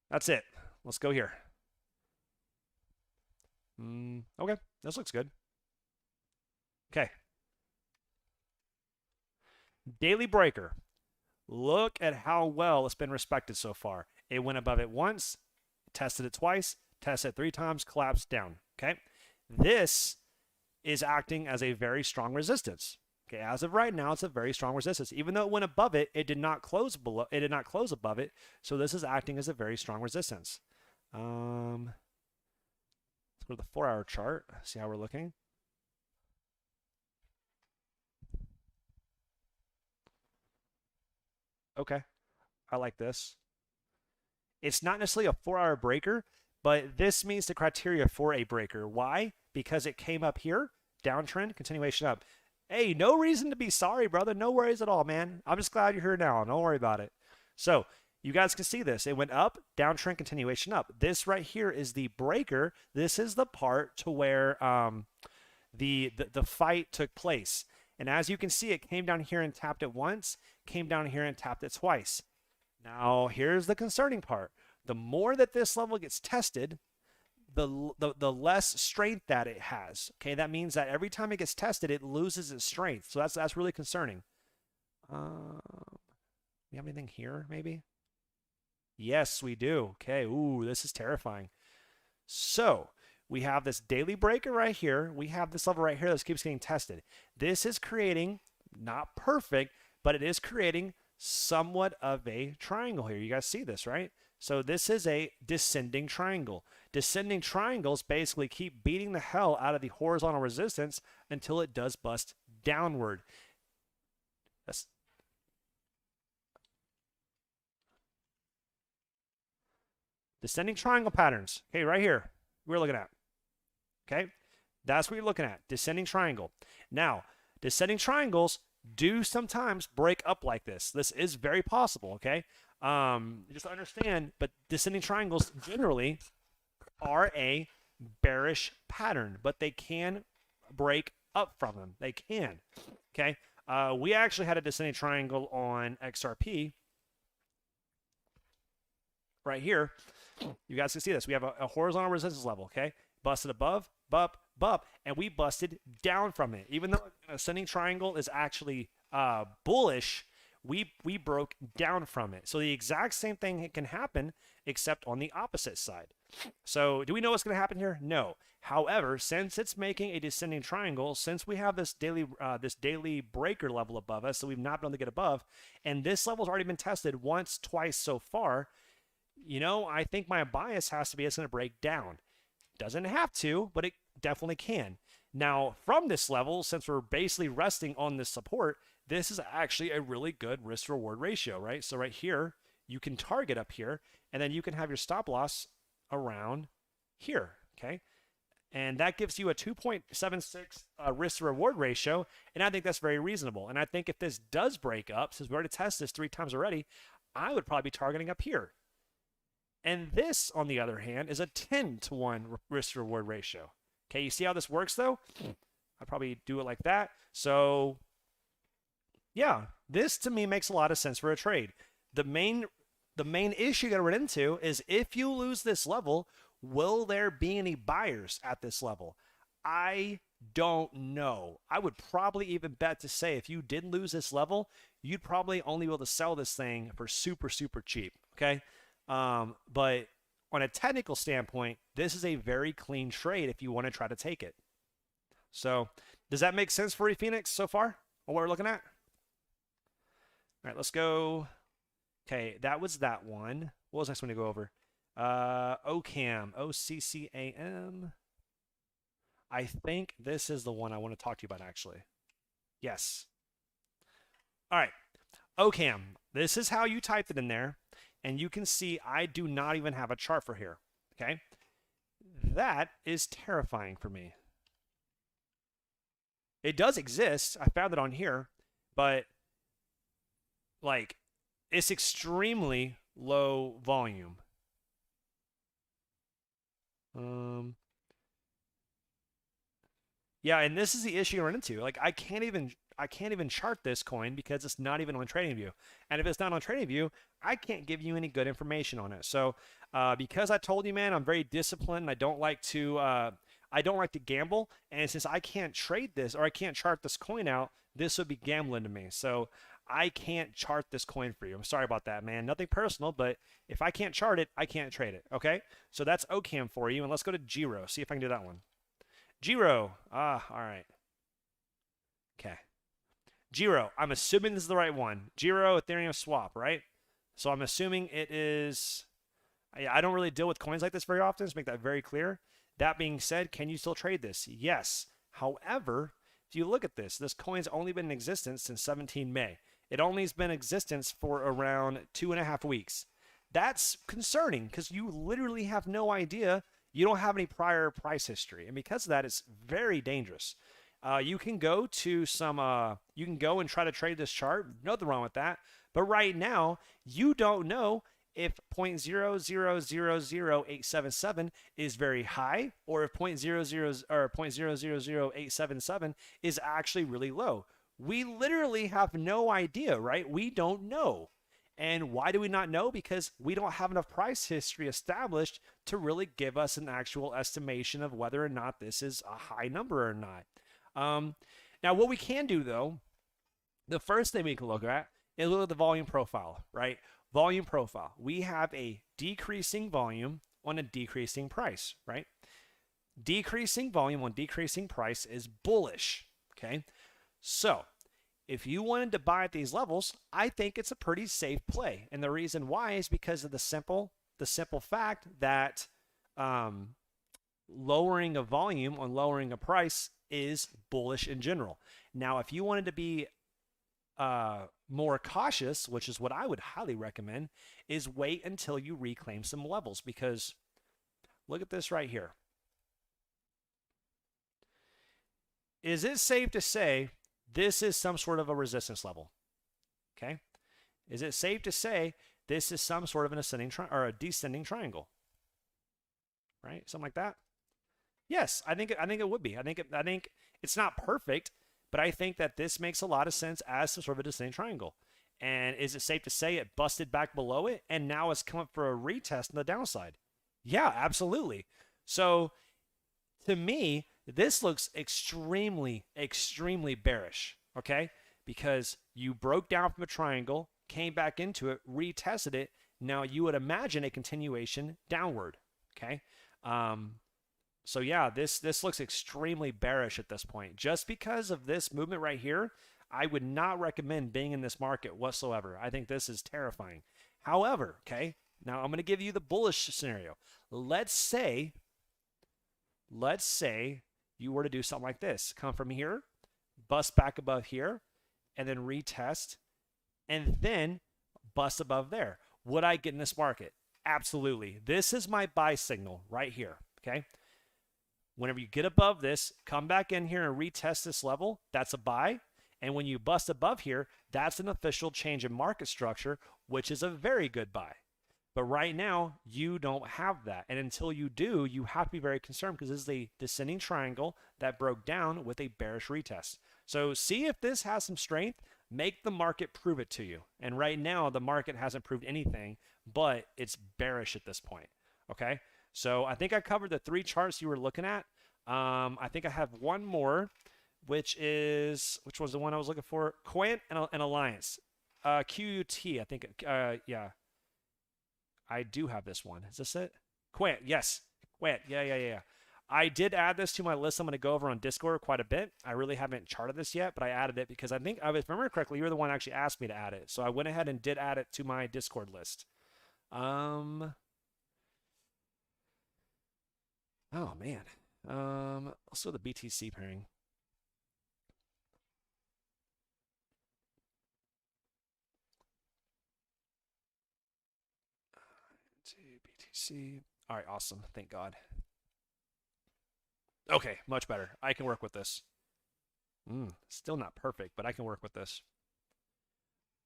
That's it. Let's go here. Okay, this looks good. Okay. Daily breaker. Look at how well it's been respected so far. It went above it once, tested it twice, tested it 3 times, collapsed down. Okay. This is acting as a very strong resistance. Okay, as of right now, it's a very strong resistance. Even though it went above it, it did not close below. It did not close above it. So this is acting as a very strong resistance. Let's go to the 4-hour chart. See how we're looking. Okay, I like this. It's not necessarily a 4-hour breaker, but this meets the criteria for a breaker. Why? Because it came up here, downtrend, continuation up. Hey, no reason to be sorry, brother. No worries at all, man. I'm just glad you're here now. Don't worry about it. So you guys can see this. It went up, downtrend, continuation up. This right here is the breaker. This is the part to where the fight took place. And as you can see, it came down here and tapped it once, came down here and tapped it twice. Now, here's the concerning part. The more that this level gets tested, the less strength that it has. Okay, that means that every time it gets tested, it loses its strength. So that's really concerning. We have anything here, maybe? Yes, we do. Okay, ooh, this is terrifying. So we have this daily breaker right here. We have this level right here that keeps getting tested. This is creating, not perfect, but it is creating somewhat of a triangle here. You guys see this, right? So this is a descending triangle. Descending triangles basically keep beating the hell out of the horizontal resistance until it does bust downward. Descending triangle patterns. Okay, right here, we're looking at. Okay, that's what you're looking at, descending triangle. Now, descending triangles do sometimes break up like this. This is very possible, okay? Just understand, but descending triangles generally are a bearish pattern, but they can break up from them. They can, okay? We actually had a descending triangle on XRP right here. You guys can see this. We have a horizontal resistance level, okay? Busted above, bump, and we busted down from it. Even though an ascending triangle is actually bullish, we broke down from it. So the exact same thing can happen, except on the opposite side. So do we know what's going to happen here? No. However, since it's making a descending triangle, since we have this daily breaker level above us, so we've not been able to get above, and this level's already been tested once, twice so far, you know, I think my bias has to be it's going to break down. Doesn't have to, but it definitely can. Now, from this level, since we're basically resting on this support, this is actually a really good risk-reward ratio, right? So right here, you can target up here, and then you can have your stop loss around here, okay? And that gives you a 2.76 risk-reward ratio, and I think that's very reasonable. And I think if this does break up, since we already tested this 3 times already, I would probably be targeting up here. And this, on the other hand, is a 10-to-1 risk-reward ratio. Okay, you see how this works, though? I'd probably do it like that. So, yeah, this to me makes a lot of sense for a trade. The main issue you're going to run into is if you lose this level, will there be any buyers at this level? I don't know. I would probably even bet to say if you did lose this level, you'd probably only be able to sell this thing for super, super cheap, okay? But on a technical standpoint, this is a very clean trade if you want to try to take it. So does that make sense for you, Phoenix, so far on what we're looking at? All right, let's go. Okay, that was that one. What was the next one to go over? OCAM, OCCAM. I think this is the one I want to talk to you about, actually. Yes. All right, OCAM. This is how you typed it in there. And you can see I do not even have a chart for here, okay? That is terrifying for me. It does exist. I found it on here, but like it's extremely low volume. Yeah, and this is the issue you run into. Like I can't even chart this coin because it's not even on TradingView. And if it's not on TradingView, I can't give you any good information on it. So because I told you, man, I'm very disciplined. I don't like to gamble. And since I can't trade this or I can't chart this coin out, this would be gambling to me. So I can't chart this coin for you. I'm sorry about that, man. Nothing personal, but if I can't chart it, I can't trade it. Okay? So that's OCAM for you. And let's go to Giro. See if I can do that one. Giro. All right. Okay. Giro, I'm assuming this is the right one. Giro Ethereum swap, right? So I'm assuming it is. I don't really deal with coins like this very often, to make that very clear. That being said, can you still trade this? Yes. However, if you look at this coin's only been in existence since 17 May. It only has been in existence for around 2.5 weeks. That's concerning because you literally have no idea. You don't have any prior price history. And because of that, it's very dangerous. You can go to you can go and try to trade this chart. Nothing wrong with that. But right now, you don't know if 0.0000877 is very high or if 0.0000877 is actually really low. We literally have no idea, right? We don't know. And why do we not know? Because we don't have enough price history established to really give us an actual estimation of whether or not this is a high number or not. Now, what we can do, though, the first thing we can look at is look at the volume profile, right? Volume profile. We have a decreasing volume on a decreasing price, right? Decreasing volume on decreasing price is bullish, okay? So if you wanted to buy at these levels, I think it's a pretty safe play. And the reason why is because of the simple fact that lowering a volume on lowering a price is bullish in general. Now, if you wanted to be more cautious, which is what I would highly recommend, is wait until you reclaim some levels, because look at this right here. Is it safe to say this is some sort of a resistance level? Okay. Is it safe to say this is some sort of an ascending or a descending triangle? Right? Something like that. Yes, I think it would be. I think it's not perfect, but I think that this makes a lot of sense as some sort of a descending triangle. And is it safe to say it busted back below it and now it's come up for a retest on the downside? Yeah, absolutely. So to me, this looks extremely, extremely bearish, okay? Because you broke down from a triangle, came back into it, retested it. Now you would imagine a continuation downward. Okay. So yeah, this looks extremely bearish at this point. Just because of this movement right here, I would not recommend being in this market whatsoever. I think this is terrifying. However, okay, now I'm going to give you the bullish scenario. Let's say you were to do something like this. Come from here, bust back above here, and then retest, and then bust above there. Would I get in this market? Absolutely. This is my buy signal right here, okay? Whenever you get above this, come back in here and retest this level. That's a buy. And when you bust above here, that's an official change in market structure, which is a very good buy. But right now, you don't have that. And until you do, you have to be very concerned because this is a descending triangle that broke down with a bearish retest. So see if this has some strength. Make the market prove it to you. And right now, the market hasn't proved anything, but it's bearish at this point. Okay? So I think I covered the 3 charts you were looking at. I think I have one more, which was the one I was looking for? Quant and Alliance. QUT, I think. Yeah. I do have this one. Is this it? Quant, yes. Quant, yeah. I did add this to my list. I'm going to go over on Discord quite a bit. I really haven't charted this yet, but I added it because I think, if I remember correctly, you were the one who actually asked me to add it. So I went ahead and did add it to my Discord list. Oh, man. Let's do the BTC pairing. BTC. All right, awesome. Thank God. Okay, much better. I can work with this. Still not perfect, but I can work with this.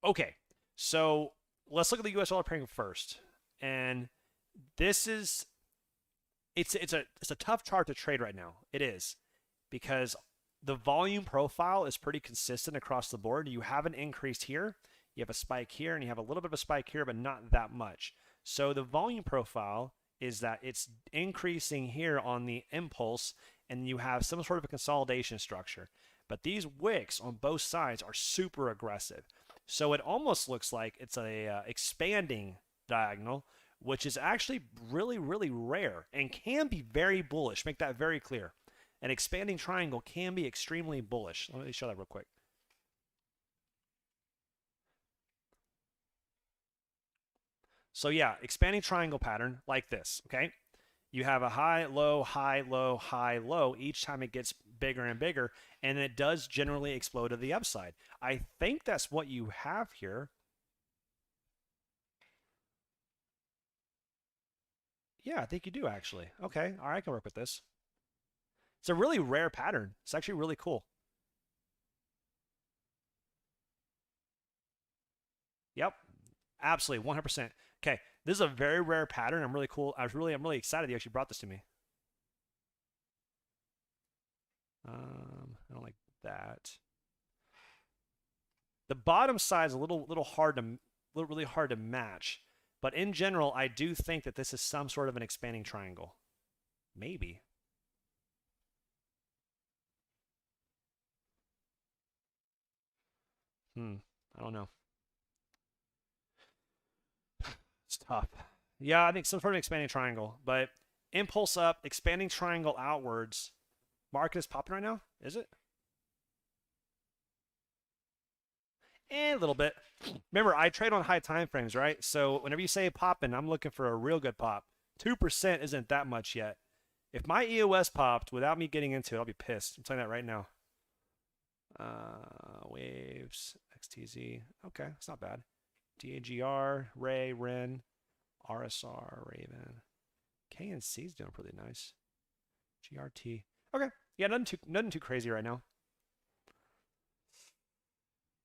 Okay, so let's look at the US dollar pairing first. And this is it's a tough chart to trade right now. It is, because the volume profile is pretty consistent across the board. You have an increase here, you have a spike here, and you have a little bit of a spike here, but not that much. So the volume profile is that it's increasing here on the impulse, and you have some sort of a consolidation structure. But these wicks on both sides are super aggressive. So it almost looks like it's a expanding diagonal, which is actually really, really rare and can be very bullish. Make that very clear. An expanding triangle can be extremely bullish. Let me show that real quick. So yeah, expanding triangle pattern like this, okay? You have a high, low, high, low, high, low each time it gets bigger and bigger, and it does generally explode to the upside. I think that's what you have here. Yeah, I think you do actually. Okay, all right, I can work with this. It's a really rare pattern. It's actually really cool. Yep, absolutely, 100%. Okay, this is a very rare pattern. I'm really cool. I'm really excited you actually brought this to me. I don't like that. The bottom side is a little really hard to match, but in general, I do think that this is some sort of an expanding triangle. Maybe. I don't know. It's tough. Yeah, I think some sort of expanding triangle, but impulse up, expanding triangle outwards. Market is popping right now, is it? A little bit. Remember, I trade on high time frames, right? So whenever you say popping, I'm looking for a real good pop. 2% isn't that much yet. If my EOS popped without me getting into it, I'll be pissed. I'm telling you that right now. Waves, XTZ. Okay, it's not bad. DAGR, Ray, Ren, RSR, Raven. KNC is doing pretty nice. GRT. Okay. Yeah, nothing too crazy right now.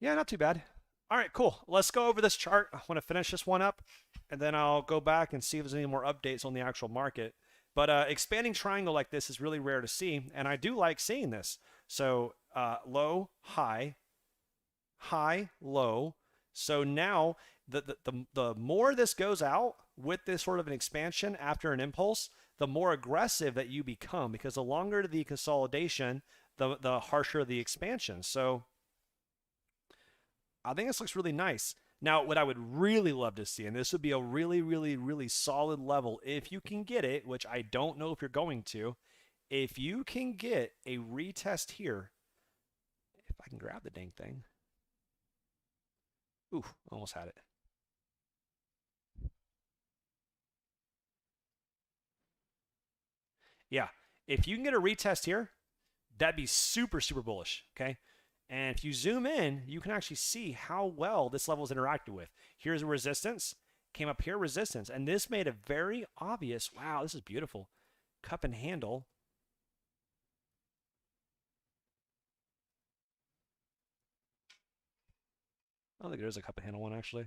Yeah, not too bad. All right, cool. Let's go over this chart. I want to finish this one up, and then I'll go back and see if there's any more updates on the actual market. But expanding triangle like this is really rare to see, and I do like seeing this. So low, high, high, low. So now the more this goes out with this sort of an expansion after an impulse, the more aggressive that you become, because the longer the consolidation, the harsher the expansion. So I think this looks really nice. Now, what I would really love to see, and this would be a really, really, really solid level if you can get it, which I don't know if you're going to, if you can get a retest here, if I can grab the dang thing. Ooh, almost had it. Yeah, if you can get a retest here, that'd be super, super bullish, okay? And if you zoom in, you can actually see how well this level is interacted with. Here's a resistance, came up here, resistance, and this made a very obvious, wow, this is beautiful, cup and handle. I don't think there's a cup and handle one, actually.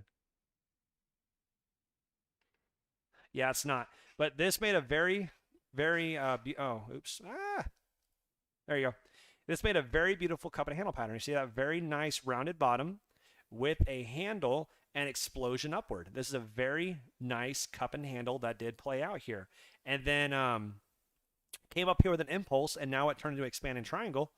Yeah, it's not. But this made a very, very, oh, oops. Ah, there you go. This made a very beautiful cup and handle pattern. You see that very nice rounded bottom with a handle and explosion upward. This is a very nice cup and handle that did play out here. And then came up here with an impulse, and now it turned into an expanding triangle,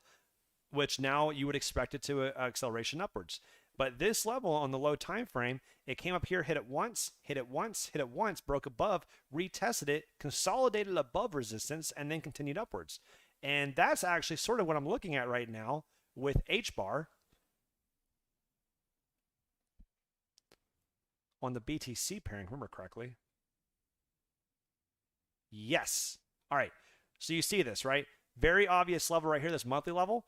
which now you would expect it to acceleration upwards. But this level on the low time frame, it came up here, hit it once, hit it once, hit it once, broke above, retested it, consolidated above resistance, and then continued upwards. And that's actually sort of what I'm looking at right now with H bar on the BTC pairing, remember correctly. Yes. All right. So you see this, right? Very obvious level right here, this monthly level,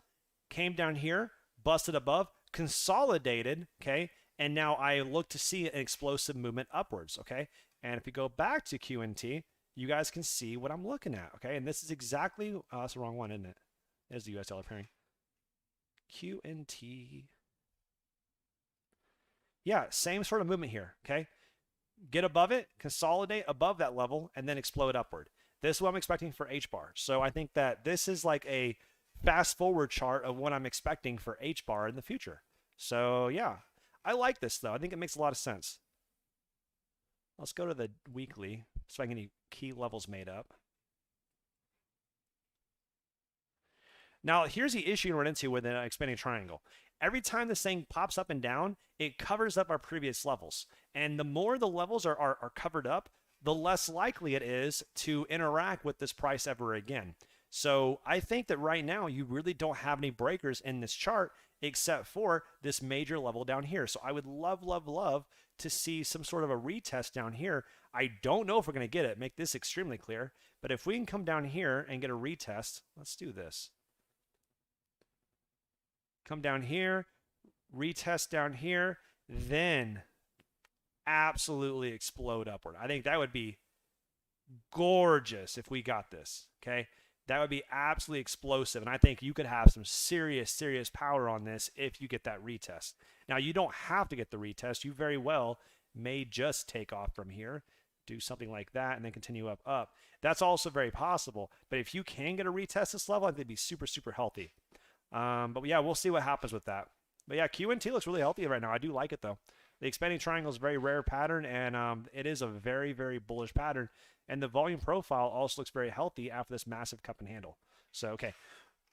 came down here, busted above, consolidated, okay? And now I look to see an explosive movement upwards, okay? And if you go back to QNT, you guys can see what I'm looking at, okay? And this is exactly, that's the wrong one, isn't it? There's the US dollar pairing. QNT. Yeah, same sort of movement here, okay? Get above it, consolidate above that level, and then explode upward. This is what I'm expecting for H bar. So I think that this is like a fast forward chart of what I'm expecting for H bar in the future. So yeah, I like this though. I think it makes a lot of sense. Let's go to the weekly so I can get any key levels made up. Now, here's the issue you run into with an expanding triangle. Every time this thing pops up and down, it covers up our previous levels. And the more the levels are covered up, the less likely it is to interact with this price ever again. So I think that right now you really don't have any breakers in this chart except for this major level down here. So I would love, love, love to see some sort of a retest down here. I don't know if we're going to get it. Make this extremely clear. But if we can come down here and get a retest, let's do this. Come down here, retest down here, then absolutely explode upward. I think that would be gorgeous if we got this, okay? That would be absolutely explosive, and I think you could have some serious, serious power on this if you get that retest. Now, you don't have to get the retest. You very well may just take off from here, do something like that, and then continue up. That's also very possible, but if you can get a retest this level, I think it'd be super, super healthy. But yeah, we'll see what happens with that. But yeah, QNT looks really healthy right now. I do like it though. The expanding triangle is a very rare pattern, and it is a very, very bullish pattern. And the volume profile also looks very healthy after this massive cup and handle. So, okay.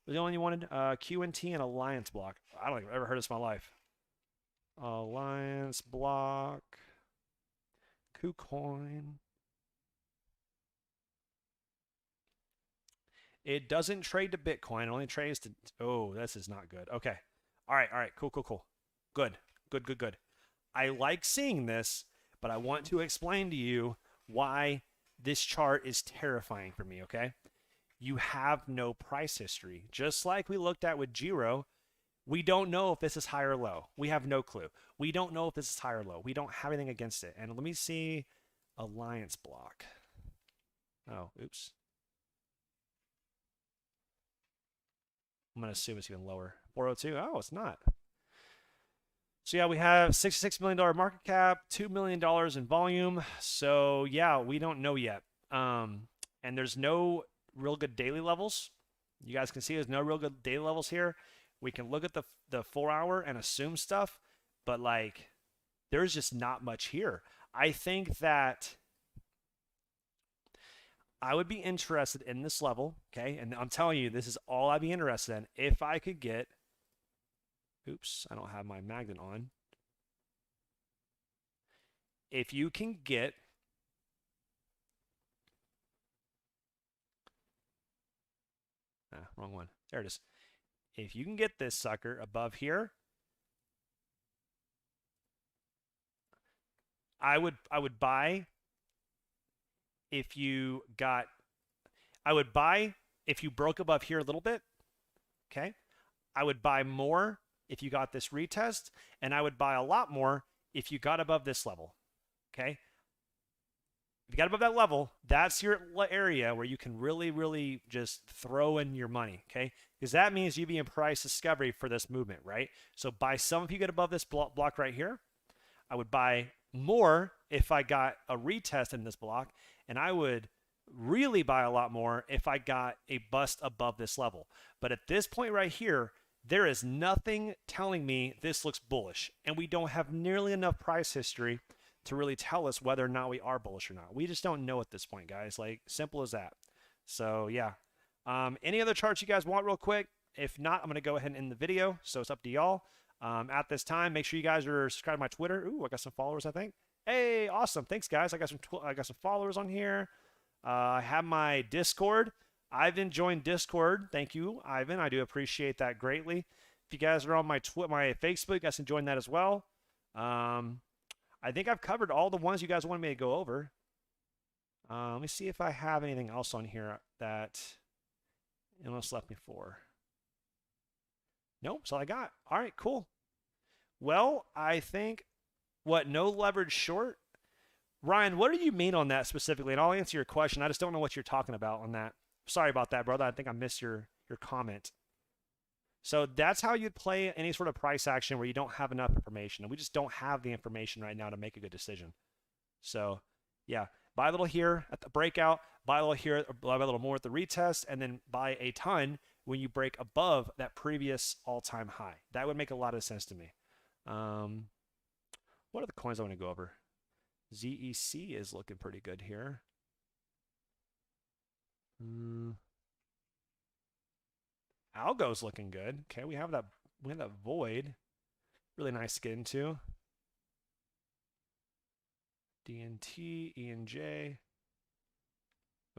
The only one you wanted, QNT and Alliance block. I don't think I've ever heard this in my life. Alliance block. KuCoin. It doesn't trade to Bitcoin. It only trades to... Oh, this is not good. Okay. All right. Cool. Good. I like seeing this, but I want to explain to you why this chart is terrifying for me, okay? You have no price history. Just like we looked at with Giro, we don't know if this is high or low. We have no clue. We don't know if this is high or low. We don't have anything against it. And let me see Alliance block. Oh, oops. I'm going to assume it's even lower. 402. Oh, it's not. So yeah, we have $66 million market cap, $2 million in volume. So yeah, we don't know yet. And there's no real good daily levels. You guys can see there's no real good daily levels here. We can look at the 4 hour and assume stuff, but like there's just not much here. I think that I would be interested in this level, okay? And I'm telling you, this is all I'd be interested in if I could get, oops, I don't have my magnet on. if you can get wrong one. There it is. If you can get this sucker above here, I would buy if you got I would buy if you broke above here a little bit, okay? I would buy more if you got this retest, and I would buy a lot more if you got above this level, okay? If you got above that level, that's your area where you can really, really just throw in your money, okay? Because that means you be in price discovery for this movement, right? So buy some if you get above this block right here. I would buy more if I got a retest in this block, and I would really buy a lot more if I got a bust above this level. But at this point right here, there is nothing telling me this looks bullish, and we don't have nearly enough price history to really tell us whether or not we are bullish or not. We just don't know at this point, guys. Like, simple as that. So yeah. Any other charts you guys want real quick? If not, I'm going to go ahead and end the video, so it's up to y'all. At this time, make sure you guys are subscribed to my Twitter. Ooh, I got some followers, I think. Hey, awesome. Thanks, guys. I got some followers on here. I have my Discord. Ivan joined Discord. Thank you, Ivan. I do appreciate that greatly. If you guys are on my Facebook, you guys can join that as well. I think I've covered all the ones you guys wanted me to go over. Let me see if I have anything else on here that almost left me for. Nope, that's all I got. All right, cool. Well, I think, no leverage short? Ryan, what do you mean on that specifically? And I'll answer your question. I just don't know what you're talking about on that. Sorry about that, brother. I think I missed your comment. So that's how you'd play any sort of price action where you don't have enough information. And we just don't have the information right now to make a good decision. So, yeah, buy a little here at the breakout, buy a little here, buy a little more at the retest, and then buy a ton when you break above that previous all-time high. That would make a lot of sense to me. What are the coins I want to go over? ZEC is looking pretty good here. Algo's looking good. Okay, we have that void. Really nice to get into. DNT, ENJ.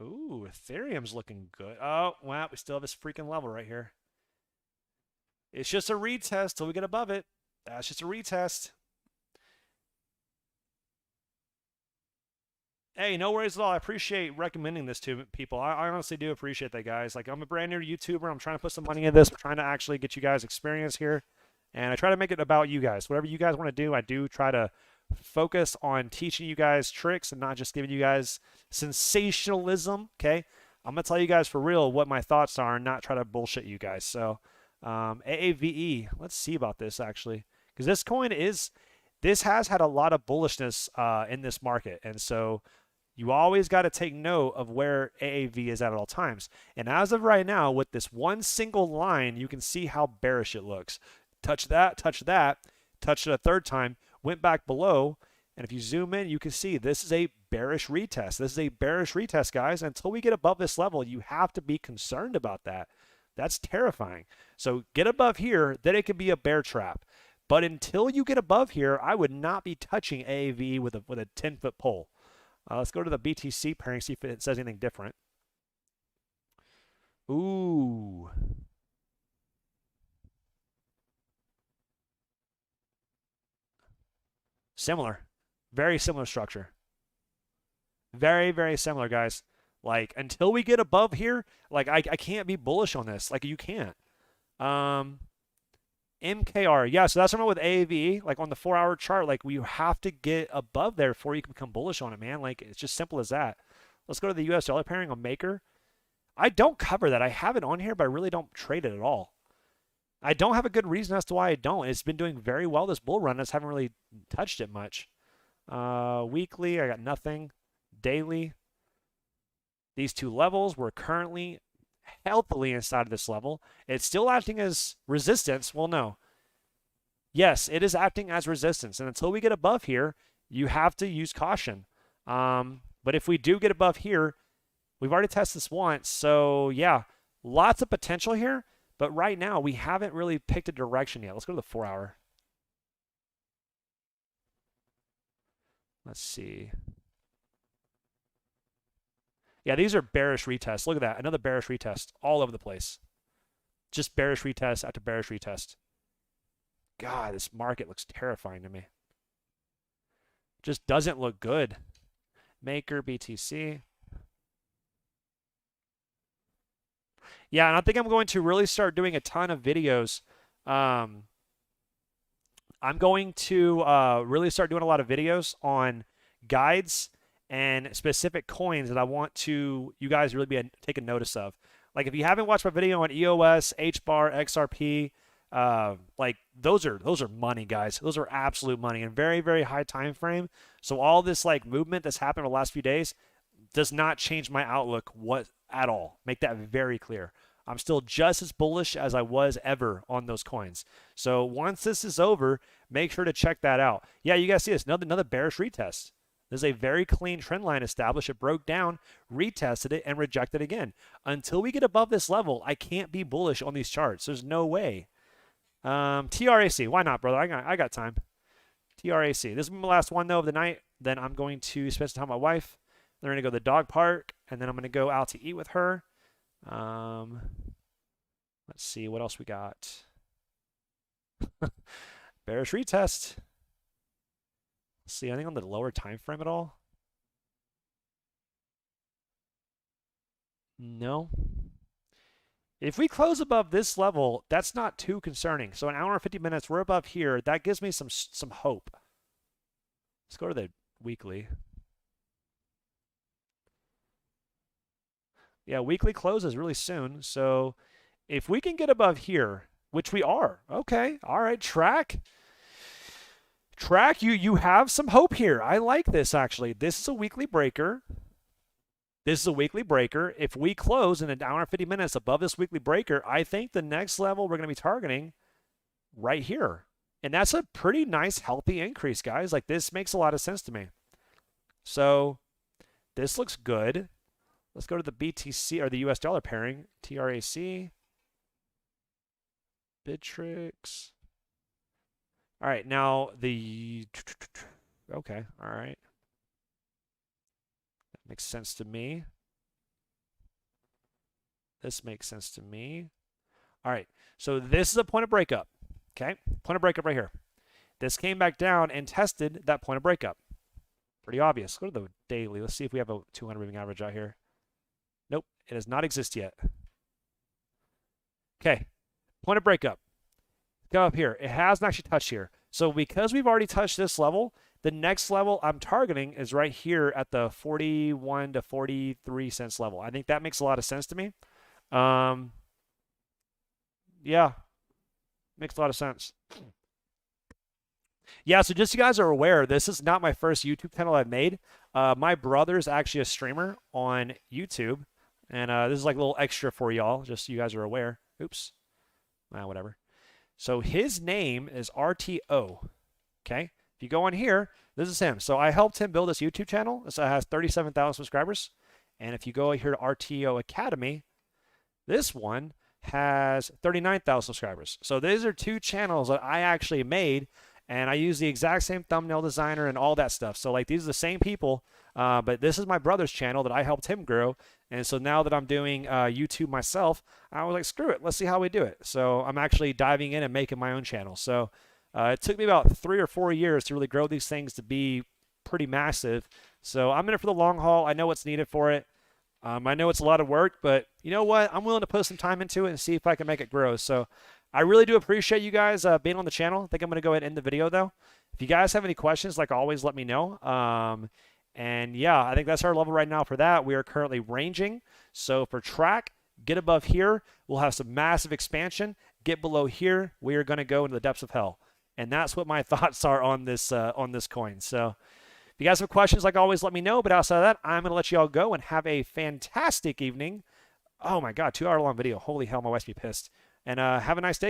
Ooh, Ethereum's looking good. Oh, wow, we still have this freaking level right here. It's just a retest till we get above it. That's just a retest. Hey, no worries at all. I appreciate recommending this to people. I honestly do appreciate that, guys. Like, I'm a brand new YouTuber. I'm trying to put some money in this. I'm trying to actually get you guys experience here. And I try to make it about you guys. Whatever you guys want to do, I do try to focus on teaching you guys tricks and not just giving you guys sensationalism, okay? I'm going to tell you guys for real what my thoughts are and not try to bullshit you guys. So, AAVE, let's see about this, actually. Because this coin this has had a lot of bullishness in this market. And so you always got to take note of where AAV is at all times. And as of right now, with this one single line, you can see how bearish it looks. Touch that, touched it a third time, went back below. And if you zoom in, you can see this is a bearish retest. This is a bearish retest, guys. Until we get above this level, you have to be concerned about that. That's terrifying. So get above here, then it could be a bear trap. But until you get above here, I would not be touching AAV with a 10-foot pole. Let's go to the BTC pairing, see if it says anything different. Ooh. Similar. Very similar structure. Very, very similar, guys. Like, until we get above here, like, I can't be bullish on this. Like, you can't. MKR. Yeah, so that's what I'm with AAVE. Like, on the 4-hour chart, like, we have to get above there before you can become bullish on it, man. Like, it's just simple as that. Let's go to the US dollar pairing on Maker. I don't cover that. I have it on here, but I really don't trade it at all. I don't have a good reason as to why I don't. It's been doing very well this bull run. I just haven't really touched it much. Weekly, I got nothing. Daily. These two levels, we're currently healthily inside of this level. It's still acting as resistance. Well, no. Yes, it is acting as resistance. And until we get above here, you have to use caution. But if we do get above here, we've already tested this once. So, yeah, lots of potential here. But right now, we haven't really picked a direction yet. Let's go to the 4-hour. Let's see. Yeah, these are bearish retests. Look at that. Another bearish retest all over the place. Just bearish retest after bearish retest. God, this market looks terrifying to me. Just doesn't look good. Maker, BTC. Yeah, and I think I'm going to really start doing a ton of videos. I'm going to really start doing a lot of videos on guides and specific coins that I want to you guys really be taking notice of. Like if you haven't watched my video on EOS, HBAR, XRP, like those are money, guys. Those are absolute money and very, very high time frame. So all this like movement that's happened in the last few days does not change my outlook at all. Make that very clear. I'm still just as bullish as I was ever on those coins. So once this is over, make sure to check that out. Yeah, you guys see this, another bearish retest. There's a very clean trend line established. It broke down, retested it, and rejected again. Until we get above this level, I can't be bullish on these charts. There's no way. TRAC, why not, brother? I got time. TRAC. This is my last one, though, of the night. Then I'm going to spend some time with my wife. Then we're going to go to the dog park, and then I'm going to go out to eat with her. Let's see, what else we got? Bearish retest. Let's see, anything on the lower time frame at all? No. If we close above this level, that's not too concerning. So an hour and 50 minutes, we're above here. That gives me some hope. Let's go to the weekly. Yeah, weekly closes really soon. So if we can get above here, which we are, okay, all right, track, you have some hope here. I like this, actually. This is a weekly breaker. This is a weekly breaker. If we close in an hour and 50 minutes above this weekly breaker, I think the next level we're going to be targeting right here. And that's a pretty nice, healthy increase, guys. Like, this makes a lot of sense to me. So this looks good. Let's go to the BTC, or the US dollar pairing. TRAC. Bitrix. All right, now the... Okay, all right. That makes sense to me. This makes sense to me. All right, so this is a point of breakup. Okay, point of breakup right here. This came back down and tested that point of breakup. Pretty obvious. Go to the daily. Let's see if we have a 200 moving average out here. Nope, it does not exist yet. Okay, point of breakup. Go up here. It hasn't actually touched here. So because we've already touched this level, the next level I'm targeting is right here at the 41 to 43 cents level. I think that makes a lot of sense to me. Yeah, makes a lot of sense. Yeah, so just so you guys are aware, this is not my first YouTube channel I've made. My brother's actually a streamer on YouTube, and this is like a little extra for y'all, just so you guys are aware. Oops. Whatever. So his name is RTO. Okay? If you go on here, this is him. So I helped him build this YouTube channel. This has 37,000 subscribers. And if you go here to RTO Academy, this one has 39,000 subscribers. So these are two channels that I actually made, and I use the exact same thumbnail designer and all that stuff. So like these are the same people, but this is my brother's channel that I helped him grow. And so now that I'm doing YouTube myself, I was like, screw it, let's see how we do it. So I'm actually diving in and making my own channel. So it took me about 3 or 4 years to really grow these things to be pretty massive. So I'm in it for the long haul. I know what's needed for it. I know it's a lot of work, but you know what? I'm willing to put some time into it and see if I can make it grow. So I really do appreciate you guys being on the channel. I think I'm going to go ahead and end the video, though. If you guys have any questions, like always, let me know. And yeah, I think that's our level right now for that. We are currently ranging. So for track, get above here. We'll have some massive expansion. Get below here. We are going to go into the depths of hell. And that's what my thoughts are on this coin. So if you guys have questions, like always, let me know. But outside of that, I'm going to let you all go and have a fantastic evening. Oh, my God, 2-hour-long video. Holy hell, my wife's be pissed. And have a nice day.